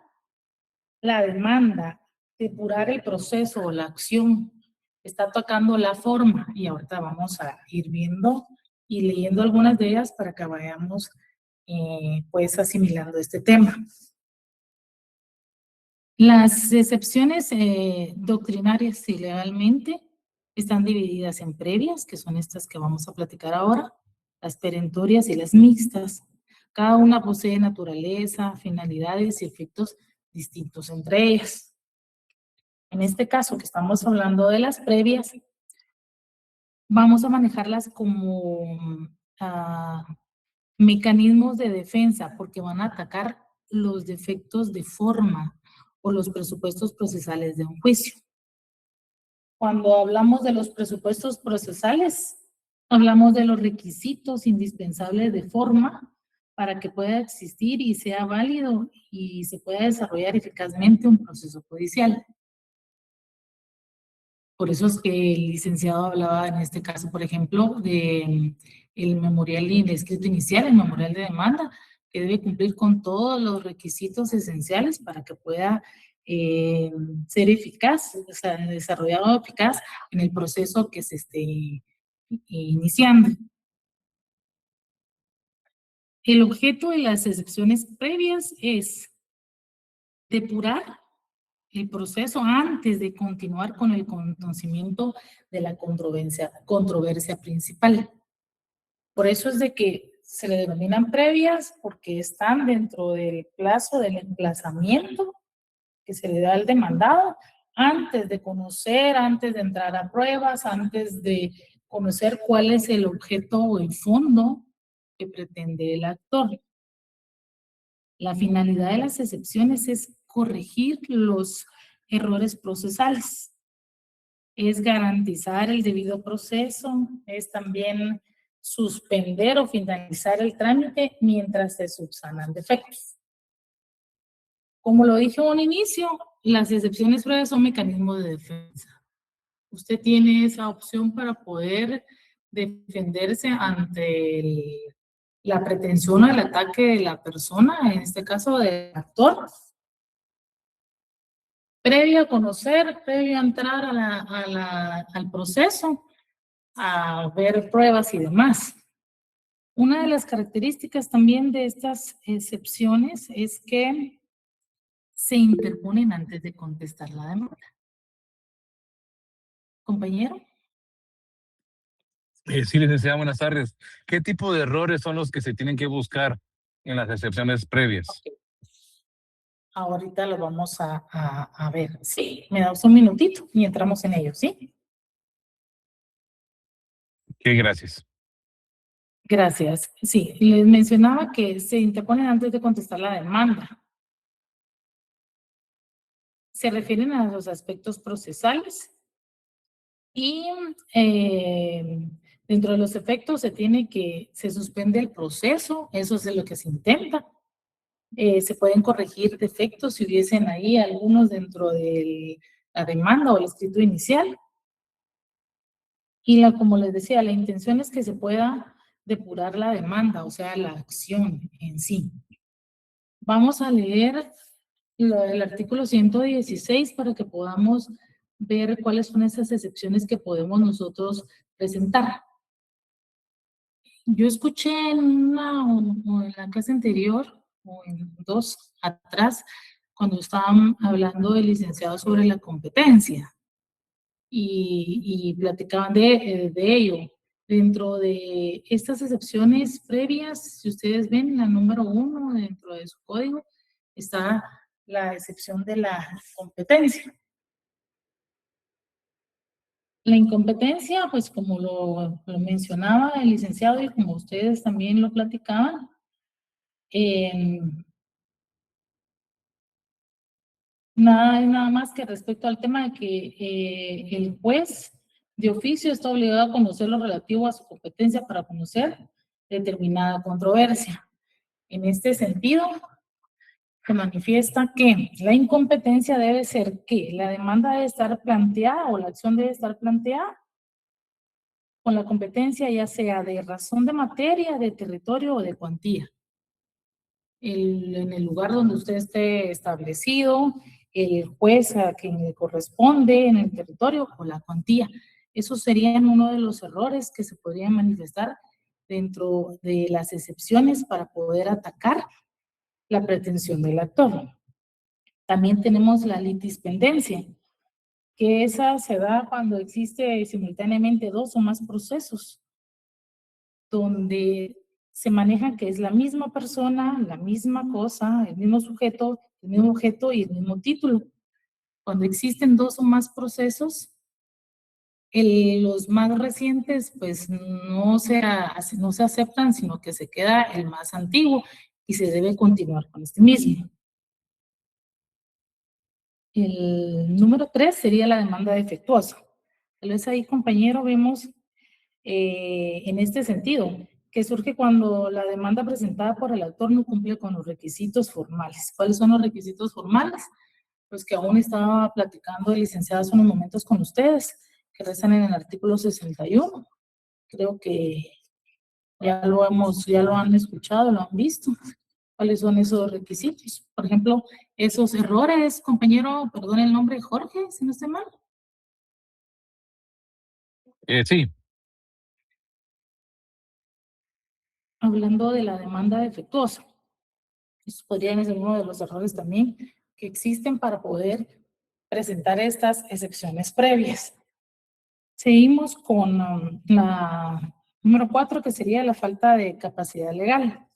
la demanda, depurar el proceso o la acción. Está tocando la forma y ahorita vamos a ir viendo y leyendo algunas de ellas para que vayamos pues asimilando este tema. Las excepciones doctrinarias y legalmente están divididas en previas, que son estas que vamos a platicar ahora, las perentorias y las mixtas. Cada una posee naturaleza, finalidades y efectos distintos entre ellas. En este caso que estamos hablando de las previas, vamos a manejarlas como mecanismos de defensa, porque van a atacar los defectos de forma o los presupuestos procesales de un juicio. Cuando hablamos de los presupuestos procesales, hablamos de los requisitos indispensables de forma para que pueda existir y sea válido y se pueda desarrollar eficazmente un proceso judicial. Por eso es que el licenciado hablaba en este caso, por ejemplo, de el memorial y el escrito inicial, el memorial de demanda, que debe cumplir con todos los requisitos esenciales para que pueda ser eficaz, o sea, desarrollado eficaz en el proceso que se esté iniciando. El objeto de las excepciones previas es depurar el proceso antes de continuar con el conocimiento de la controversia principal. Por eso es de que se le denominan previas, porque están dentro del plazo del emplazamiento que se le da al demandado, antes de conocer, antes de entrar a pruebas, antes de conocer cuál es el objeto o el fondo que pretende el actor. La finalidad de las excepciones es corregir los errores procesales, es garantizar el debido proceso, es también suspender o finalizar el trámite mientras se subsanan defectos. Como lo dije en un inicio, las excepciones previas son mecanismos de defensa. Usted tiene esa opción para poder defenderse ante la pretensión o el ataque de la persona, en este caso del actor. Previo a conocer, previo a entrar al proceso, a ver pruebas y demás. Una de las características también de estas excepciones es que se interponen antes de contestar la demanda. Compañero. Sí, licenciada, buenas tardes. ¿Qué tipo de errores son los que se tienen que buscar en las excepciones previas? Okay. Ahorita lo vamos a ver. Sí, me das un minutito y entramos en ello, ¿sí? Ok, gracias. Gracias. Sí, les mencionaba que se interponen antes de contestar la demanda. Se refieren a los aspectos procesales y dentro de los efectos se suspende el proceso, eso es lo que se intenta. Se pueden corregir defectos si hubiesen ahí algunos dentro de la demanda o el escrito inicial. Y como les decía, la intención es que se pueda depurar la demanda, o sea, la acción en sí. Vamos a leer el artículo 116 para que podamos ver cuáles son esas excepciones que podemos nosotros presentar. Yo escuché en la clase anterior, o en dos atrás, cuando estaban hablando del licenciado sobre la competencia y platicaban de ello. Dentro de estas excepciones previas, si ustedes ven la número 1 dentro de su código, está la excepción de la competencia. La incompetencia, pues como lo mencionaba el licenciado y como ustedes también lo platicaban, nada más que respecto al tema de que el juez de oficio está obligado a conocer lo relativo a su competencia para conocer determinada controversia. En este sentido, se manifiesta que la incompetencia debe ser que la demanda debe estar planteada o la acción debe estar planteada con la competencia ya sea de razón de materia, de territorio o de cuantía. En el lugar donde usted esté establecido, el juez a quien le corresponde en el territorio o la cuantía. Esos serían uno de los errores que se podrían manifestar dentro de las excepciones para poder atacar la pretensión del actor. También tenemos la litispendencia, que esa se da cuando existe simultáneamente dos o más procesos. donde se maneja que es la misma persona, la misma cosa, el mismo sujeto, el mismo objeto y el mismo título. Cuando existen dos o más procesos, los más recientes pues no se aceptan, sino que se queda el más antiguo y se debe continuar con este mismo. El número 3 sería la demanda defectuosa. Tal vez ahí, compañero, vemos en este sentido, que surge cuando la demanda presentada por el autor no cumple con los requisitos formales. ¿Cuáles son los requisitos formales? Pues que aún estaba platicando el licenciado hace unos momentos con ustedes, que rezan en el artículo 61. Creo que ya lo han escuchado, lo han visto. ¿Cuáles son esos requisitos? Por ejemplo, esos errores, compañero, perdón el nombre, Jorge, si no estoy mal. Sí. Hablando de la demanda defectuosa. Esos podrían ser uno de los errores también que existen para poder presentar estas excepciones previas. Seguimos con la número 4, que sería la falta de capacidad legal.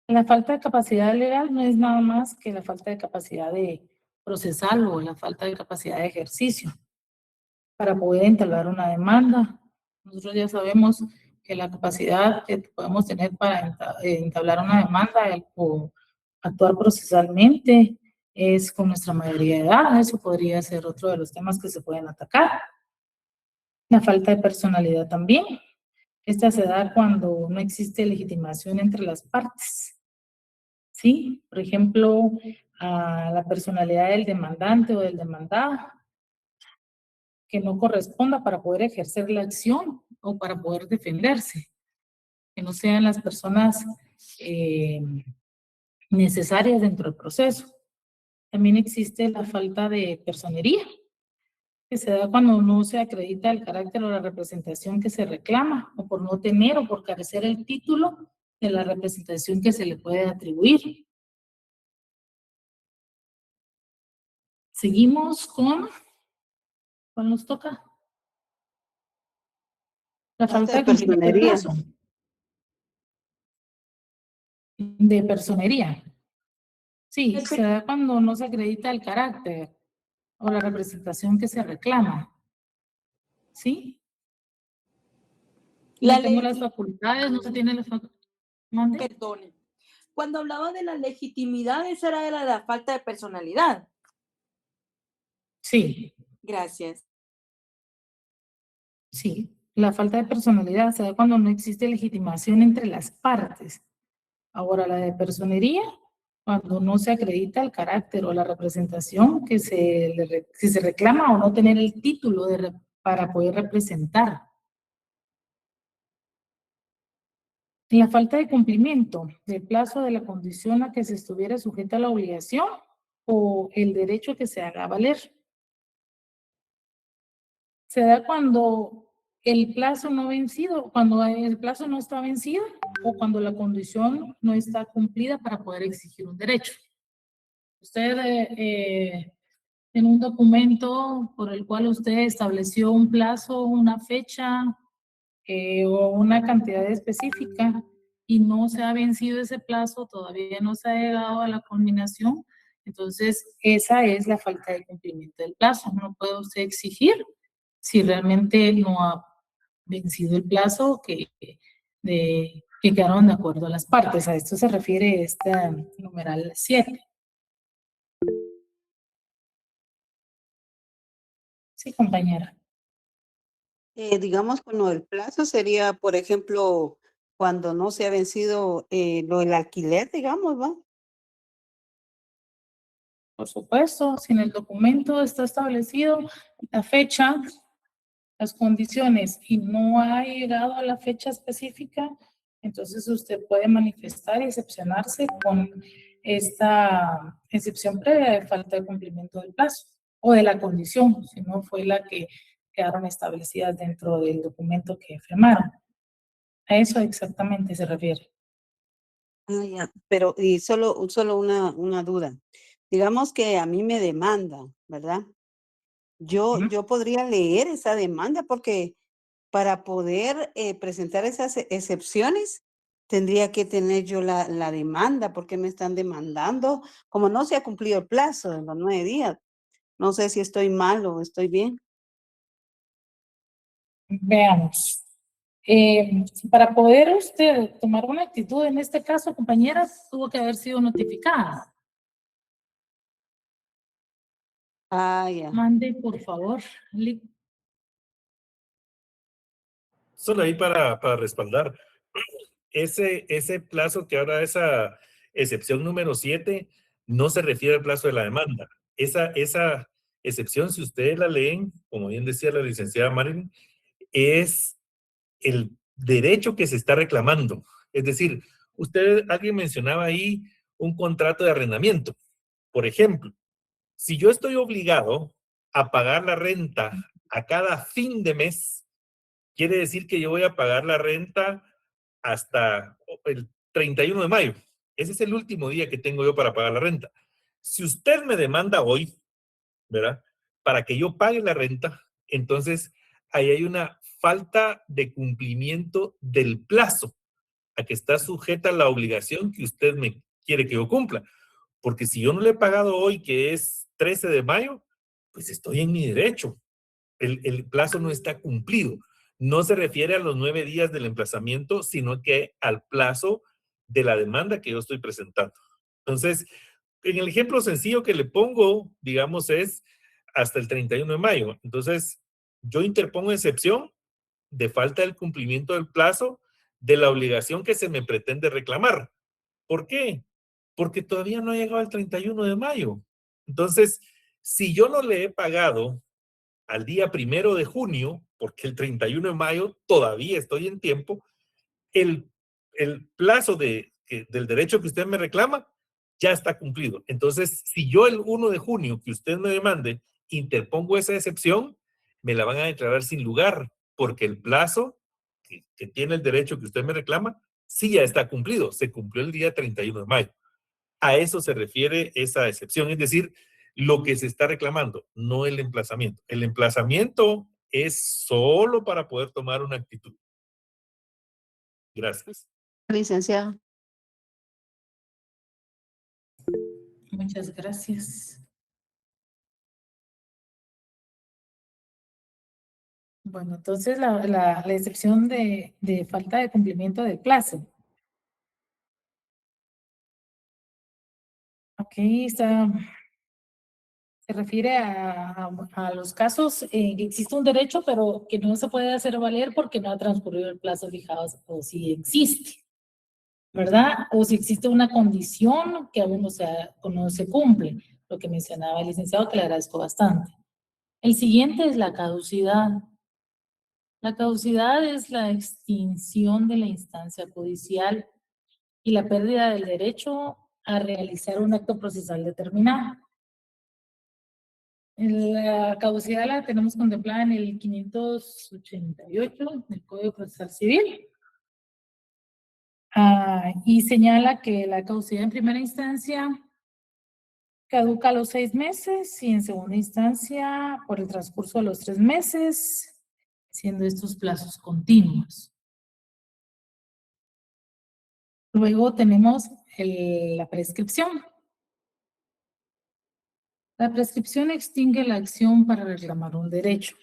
La falta de capacidad legal no es nada más que la falta de capacidad de procesal o la falta de capacidad de ejercicio para poder entablar una demanda. Nosotros ya sabemos que la capacidad que podemos tener para entablar una demanda o actuar procesalmente es con nuestra mayoría de edad. Eso podría ser otro de los temas que se pueden atacar. La falta de personalidad también. Esta se da cuando no existe legitimación entre las partes. ¿Sí? Por ejemplo, a la personalidad del demandante o del demandado, que no corresponda para poder ejercer la acción o para poder defenderse, que no sean las personas necesarias dentro del proceso. También existe la falta de personería, que se da cuando no se acredita el carácter o la representación que se reclama, o por no tener o por carecer el título de la representación que se le puede atribuir. Seguimos con... ¿Cuál nos toca? La falta de cumplimiento del plazo. De personería. Sí, se da cuando no se acredita el carácter o la representación que se reclama. ¿Sí? No tengo las facultades, no se tiene las facultades. Perdone. Cuando hablaba de la legitimidad, esa era la falta de personalidad. Sí. Gracias. Sí, la falta de personalidad se da cuando no existe legitimación entre las partes. Ahora, la de personería, cuando no se acredita el carácter o la representación que se reclama o no tener el título para poder representar. La falta de cumplimiento del plazo de la condición a que se estuviera sujeta a la obligación o el derecho que se haga valer. Se da cuando el plazo no vencido, cuando el plazo no está vencido o cuando la condición no está cumplida para poder exigir un derecho. Usted en un documento por el cual usted estableció un plazo, una fecha o una cantidad específica y no se ha vencido ese plazo, todavía no se ha llegado a la culminación, entonces esa es la falta de cumplimiento del plazo. No puede usted exigir si realmente no ha vencido el plazo que quedaron de acuerdo a las partes. A esto se refiere este numeral 7. Sí, compañera. Digamos, con lo del plazo sería, por ejemplo, cuando no se ha vencido lo del alquiler, digamos, ¿va? Por supuesto, si en el documento está establecido la fecha, las condiciones y no ha llegado a la fecha específica, entonces usted puede manifestar y excepcionarse con esta excepción previa de falta de cumplimiento del plazo o de la condición, si no fue la que quedaron establecidas dentro del documento que firmaron. A eso exactamente se refiere. Ah, ya. Pero y solo una duda. Digamos que a mí me demanda, ¿verdad? Yo podría leer esa demanda porque para poder presentar esas excepciones, tendría que tener yo la demanda, porque me están demandando, como no se ha cumplido el plazo de los 9 días. No sé si estoy mal o estoy bien. Veamos. Para poder usted tomar una actitud en este caso, compañera, tuvo que haber sido notificada. Ah, ya. Mande, por favor. Solo ahí para respaldar. Ese plazo que ahora esa excepción número 7 no se refiere al plazo de la demanda. Esa excepción, si ustedes la leen, como bien decía la licenciada Marilyn, es el derecho que se está reclamando. Es decir, alguien mencionaba ahí un contrato de arrendamiento. Por ejemplo, si yo estoy obligado a pagar la renta a cada fin de mes, quiere decir que yo voy a pagar la renta hasta el 31 de mayo. Ese es el último día que tengo yo para pagar la renta. Si usted me demanda hoy, ¿verdad? Para que yo pague la renta, entonces ahí hay una falta de cumplimiento del plazo a que está sujeta la obligación que usted me quiere que yo cumpla. Porque si yo no le he pagado hoy, que es 13 de mayo, pues estoy en mi derecho. El plazo no está cumplido. No se refiere a los 9 días del emplazamiento, sino que al plazo de la demanda que yo estoy presentando. Entonces, en el ejemplo sencillo que le pongo, digamos, es hasta el 31 de mayo. Entonces, yo interpongo excepción de falta del cumplimiento del plazo de la obligación que se me pretende reclamar. ¿Por qué? Porque todavía no ha llegado el 31 de mayo. Entonces, si yo no le he pagado al día 1 de junio, porque el 31 de mayo todavía estoy en tiempo, el plazo del derecho que usted me reclama ya está cumplido. Entonces, si yo el 1 de junio que usted me demande, interpongo esa excepción, me la van a declarar sin lugar, porque el plazo que tiene el derecho que usted me reclama, sí ya está cumplido. Se cumplió el día 31 de mayo. A eso se refiere esa excepción, es decir, lo que se está reclamando, no el emplazamiento. El emplazamiento es solo para poder tomar una actitud. Gracias. Licenciado. Muchas gracias. Bueno, entonces la excepción de falta de cumplimiento del plazo. Aquí está, se refiere a los casos en que existe un derecho, pero que no se puede hacer valer porque no ha transcurrido el plazo fijado, o si existe, ¿verdad? O si existe una condición que aún no se cumple, lo que mencionaba el licenciado, que le agradezco bastante. El siguiente es la caducidad. La caducidad es la extinción de la instancia judicial y la pérdida del derecho a realizar un acto procesal determinado. La caducidad la tenemos contemplada en el 588 del Código Procesal Civil. Y señala que la caducidad en primera instancia caduca a los 6 meses y en segunda instancia por el transcurso de los 3 meses, siendo estos plazos continuos. Luego tenemos la prescripción. La prescripción extingue la acción para reclamar un derecho.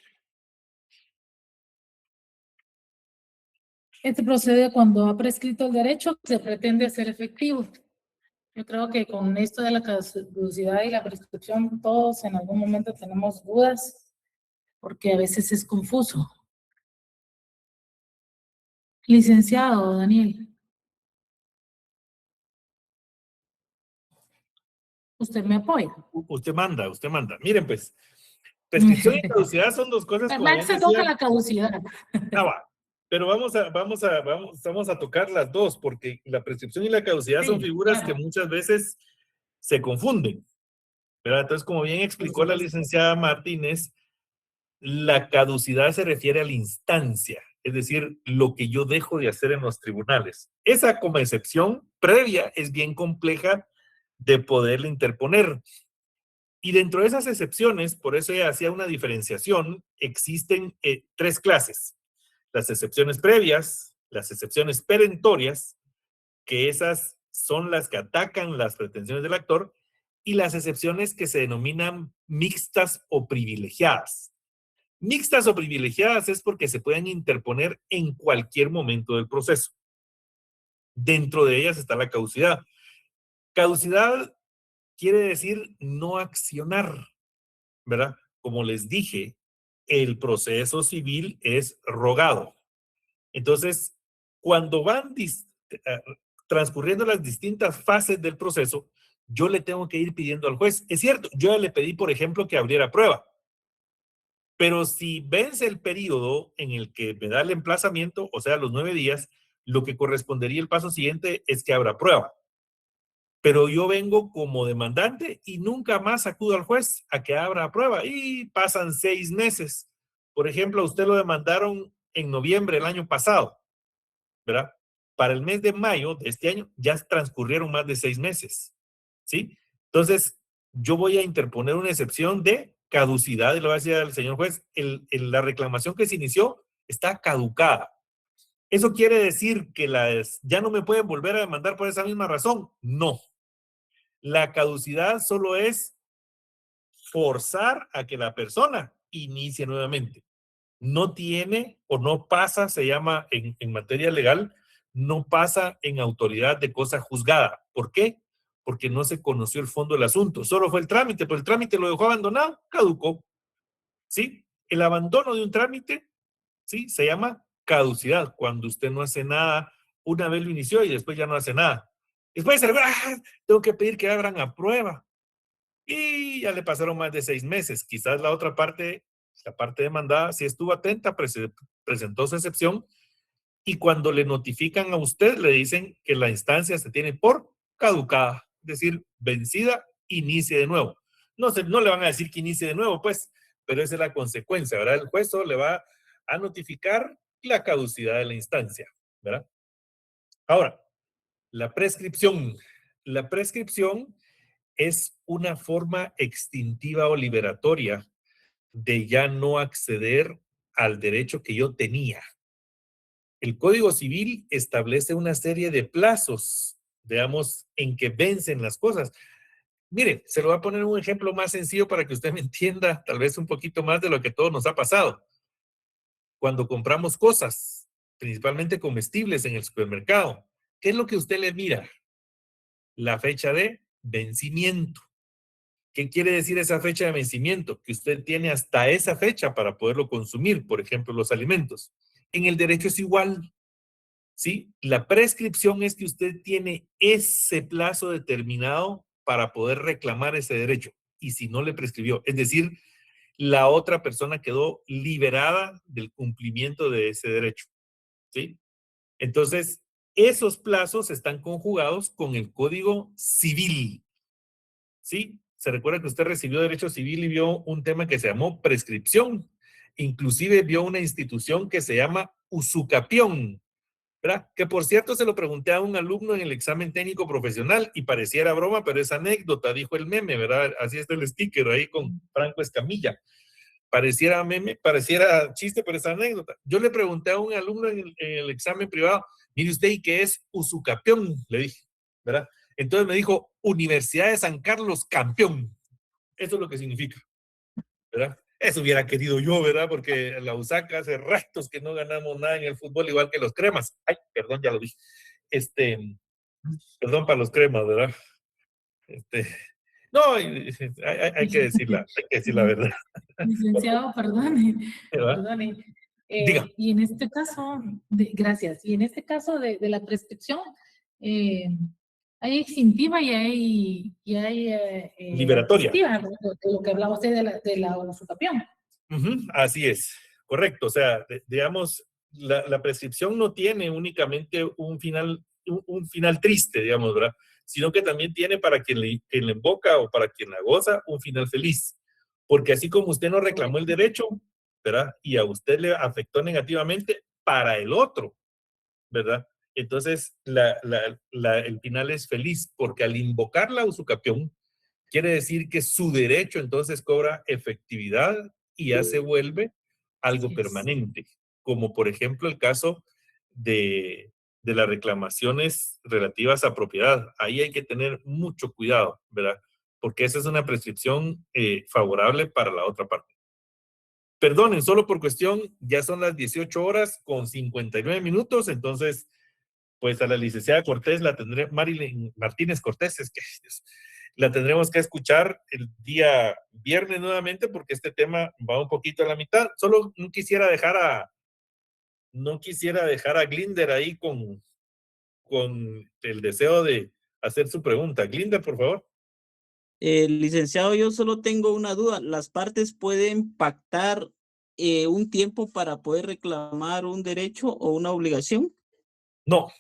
Este procede cuando ha prescrito el derecho que se pretende hacer efectivo. Yo creo que con esto de la caducidad y la prescripción todos en algún momento tenemos dudas porque a veces es confuso. Licenciado Daniel. ¿Usted me apoya? Usted manda. Miren, pues, prescripción y caducidad son dos cosas. Max se toca la caducidad. Va. Pero vamos a tocar las dos, porque la prescripción y la caducidad son figuras que muchas veces se confunden, ¿verdad? Entonces, como bien explicó la licenciada Martínez, la caducidad se refiere a la instancia, es decir, lo que yo dejo de hacer en los tribunales. Esa como excepción previa es bien compleja de poderle interponer. Y dentro de esas excepciones, por eso ella hacía una diferenciación, existen 3 clases. las excepciones previas, las excepciones perentorias, que esas son las que atacan las pretensiones del actor, y las excepciones que se denominan mixtas o privilegiadas. Mixtas o privilegiadas es porque se pueden interponer en cualquier momento del proceso. Dentro de ellas está la caducidad. Caducidad quiere decir no accionar, ¿verdad? Como les dije, el proceso civil es rogado. Entonces, cuando van transcurriendo las distintas fases del proceso, yo le tengo que ir pidiendo al juez. Es cierto, yo ya le pedí, por ejemplo, que abriera prueba. Pero si vence el periodo en el que me da el emplazamiento, o sea, los 9 días, lo que correspondería el paso siguiente es que abra prueba. Pero yo vengo como demandante y nunca más acudo al juez a que abra prueba y pasan 6 meses. Por ejemplo, a usted lo demandaron en noviembre del año pasado, ¿verdad? Para el mes de mayo de este año ya transcurrieron más de 6 meses, ¿sí? Entonces, yo voy a interponer una excepción de caducidad y le voy a decir al señor juez, la reclamación que se inició está caducada. ¿Eso quiere decir que ya no me pueden volver a demandar por esa misma razón? No. La caducidad solo es forzar a que la persona inicie nuevamente. No tiene o no pasa, se llama en materia legal, no pasa en autoridad de cosa juzgada. ¿Por qué? Porque no se conoció el fondo del asunto. Solo fue el trámite, pero el trámite lo dejó abandonado, caducó. ¿Sí? El abandono de un trámite, ¿sí? Se llama caducidad, cuando usted no hace nada, una vez lo inició y después ya no hace nada. Después tengo que pedir que abran a prueba. Y ya le pasaron más de 6 meses. Quizás la otra parte, la parte demandada, si estuvo atenta, presentó su excepción y cuando le notifican a usted, le dicen que la instancia se tiene por caducada, es decir, vencida, inicie de nuevo. No le van a decir que inicie de nuevo, pues, pero esa es la consecuencia, ¿verdad? El juez solo le va a notificar la caducidad de la instancia, ¿verdad? Ahora, la prescripción. La prescripción es una forma extintiva o liberatoria de ya no acceder al derecho que yo tenía. El Código Civil establece una serie de plazos, digamos, en que vencen las cosas. Mire, se lo voy a poner un ejemplo más sencillo para que usted me entienda tal vez un poquito más de lo que a todos nos ha pasado. Cuando compramos cosas, principalmente comestibles en el supermercado, ¿qué es lo que usted le mira? La fecha de vencimiento. ¿Qué quiere decir esa fecha de vencimiento? Que usted tiene hasta esa fecha para poderlo consumir, por ejemplo, los alimentos. En el derecho es igual, ¿sí? La prescripción es que usted tiene ese plazo determinado para poder reclamar ese derecho. Y si no le prescribió, es decir, la otra persona quedó liberada del cumplimiento de ese derecho, ¿sí? Entonces, esos plazos están conjugados con el Código Civil, ¿sí? Se recuerda que usted recibió derecho civil y vio un tema que se llamó prescripción. Inclusive vio una institución que se llama usucapión, ¿verdad? Que por cierto se lo pregunté a un alumno en el examen técnico profesional y pareciera broma, pero es anécdota, dijo el meme, ¿verdad? Así está el sticker ahí con Franco Escamilla. Pareciera meme, pareciera chiste, pero es anécdota. Yo le pregunté a un alumno en el examen privado, mire usted, ¿y qué es usucapión? Le dije, ¿verdad? Entonces me dijo, Universidad de San Carlos campeón. Eso es lo que significa, ¿verdad? Eso hubiera querido yo, ¿verdad? Porque la USAC hace restos que no ganamos nada en el fútbol, igual que los cremas. Ay, perdón, ya lo dije. Perdón para los cremas, ¿verdad? No, hay que decir la verdad. Licenciado, perdone, ¿verdad? perdone. Diga. Y en este caso, gracias, y en este caso de la prescripción, hay extintiva y hay liberatoria. De lo que hablaba usted de la usucapión. Así es, correcto. O sea, digamos, la prescripción no tiene únicamente un final triste, digamos, ¿verdad? Sino que también tiene para quien le invoca o para quien la goza un final feliz. Porque así como usted no reclamó el derecho, ¿verdad? Y a usted le afectó negativamente, para el otro, ¿verdad? Entonces, el final es feliz, porque al invocar la usucapión, quiere decir que su derecho entonces cobra efectividad y ya se vuelve algo permanente, como por ejemplo el caso de las reclamaciones relativas a propiedad. Ahí hay que tener mucho cuidado, ¿verdad? Porque esa es una prescripción favorable para la otra parte. Perdonen, solo por cuestión, ya son las 18 horas con 59 minutos, entonces, pues a la licenciada Cortés la tendré, Marilyn Martínez Cortés, es que la tendremos que escuchar el día viernes nuevamente porque este tema va un poquito a la mitad. Solo no quisiera dejar a Glinder ahí con el deseo de hacer su pregunta. Glinder, por favor. Licenciado, yo solo tengo una duda. ¿Las partes pueden pactar un tiempo para poder reclamar un derecho o una obligación? No.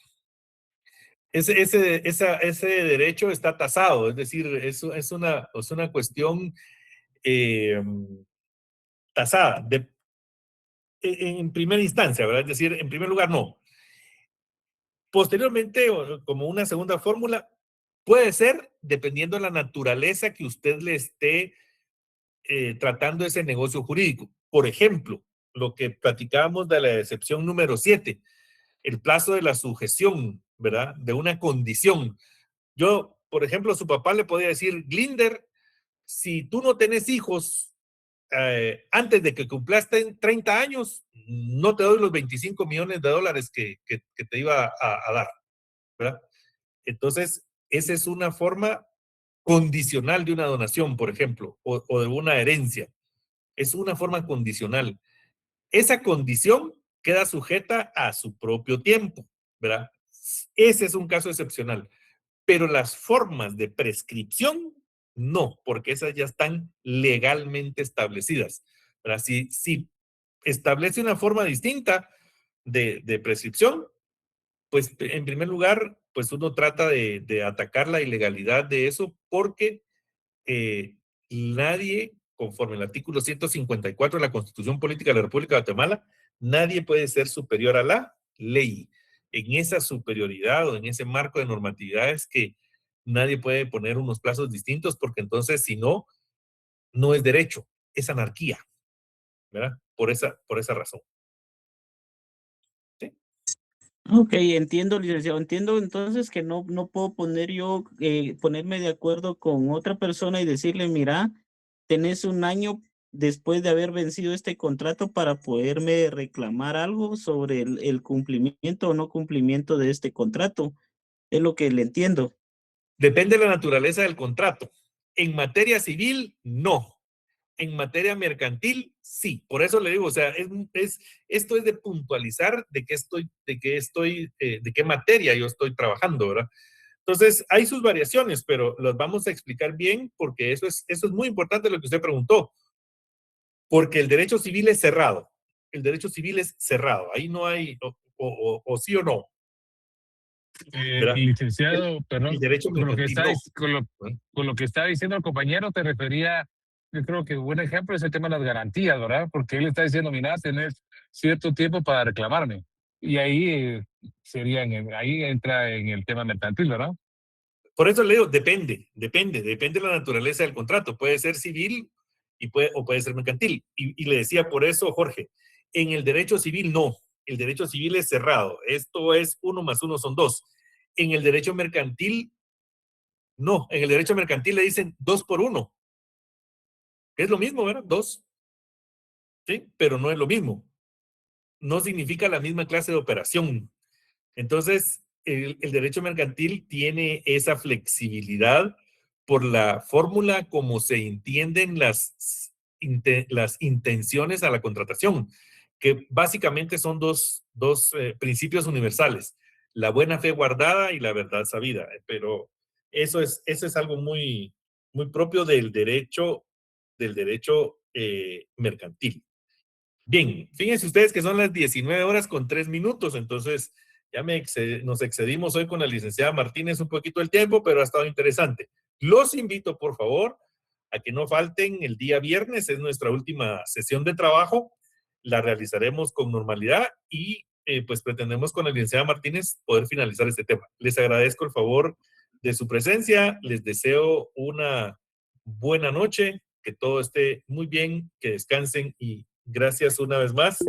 Ese derecho está tasado, es decir, es una cuestión tasada en primera instancia, ¿verdad? Es decir, en primer lugar, no. Posteriormente, como una segunda fórmula, puede ser dependiendo de la naturaleza que usted le esté tratando ese negocio jurídico. Por ejemplo, lo que platicábamos de la excepción número 7, el plazo de la sujeción, ¿verdad? De una condición. Yo, por ejemplo, su papá le podía decir, Glinder, si tú no tenés hijos antes de que cumplas 30 años, no te doy los 25 millones de dólares que te iba a dar, ¿verdad? Entonces, esa es una forma condicional de una donación, por ejemplo, o de una herencia. Es una forma condicional. Esa condición queda sujeta a su propio tiempo, ¿verdad? Ese es un caso excepcional. Pero las formas de prescripción, no, porque esas ya están legalmente establecidas. ¿Verdad? Si establece una forma distinta de prescripción, pues en primer lugar, pues uno trata de atacar la ilegalidad de eso porque nadie, conforme al artículo 154 de la Constitución Política de la República de Guatemala, nadie puede ser superior a la ley. En esa superioridad o en ese marco de normatividades que nadie puede poner unos plazos distintos porque entonces si no, no es derecho, es anarquía, ¿verdad? Por esa razón. ¿Sí? Ok, entiendo, licenciado. Entiendo entonces que no puedo ponerme de acuerdo con otra persona y decirle, mira, tenés un año después de haber vencido este contrato para poderme reclamar algo sobre el cumplimiento o no cumplimiento de este contrato. Es lo que le entiendo. Depende de la naturaleza del contrato. En materia civil, no. En materia mercantil, sí. Por eso le digo, o sea, esto es de puntualizar de qué materia yo estoy trabajando, ¿verdad? Entonces, hay sus variaciones, pero las vamos a explicar bien porque eso es muy importante lo que usted preguntó. Porque el derecho civil es cerrado. El derecho civil es cerrado. Ahí no hay o sí o no. Licenciado, perdón, El derecho mercantil no. con lo que está diciendo el compañero, te refería, yo creo que un buen ejemplo es el tema de las garantías, ¿verdad? Porque él está diciendo, mira, tenés cierto tiempo para reclamarme. Y ahí ahí entra en el tema mercantil, ¿verdad? Por eso le digo, depende de la naturaleza del contrato. Puede ser civil o puede ser mercantil. Y le decía por eso, Jorge, en el derecho civil no. El derecho civil es cerrado. Esto es 1 más 1 son 2. En el derecho mercantil, no. En el derecho mercantil le dicen 2 por 1. Es lo mismo, ¿verdad? 2. ¿Sí? Pero no es lo mismo. No significa la misma clase de operación. Entonces, el derecho mercantil tiene esa flexibilidad por la fórmula como se entienden las intenciones a la contratación, que básicamente son dos principios universales, la buena fe guardada y la verdad sabida, pero eso es algo muy, muy propio del derecho mercantil. Bien, fíjense ustedes que son las 19 horas con 3 minutos, entonces ya nos excedimos hoy con la licenciada Martínez un poquito el tiempo, pero ha estado interesante. Los invito, por favor, a que no falten el día viernes, es nuestra última sesión de trabajo, la realizaremos con normalidad y pues pretendemos con la licenciada Martínez poder finalizar este tema. Les agradezco el favor de su presencia, les deseo una buena noche, que todo esté muy bien, que descansen y gracias una vez más.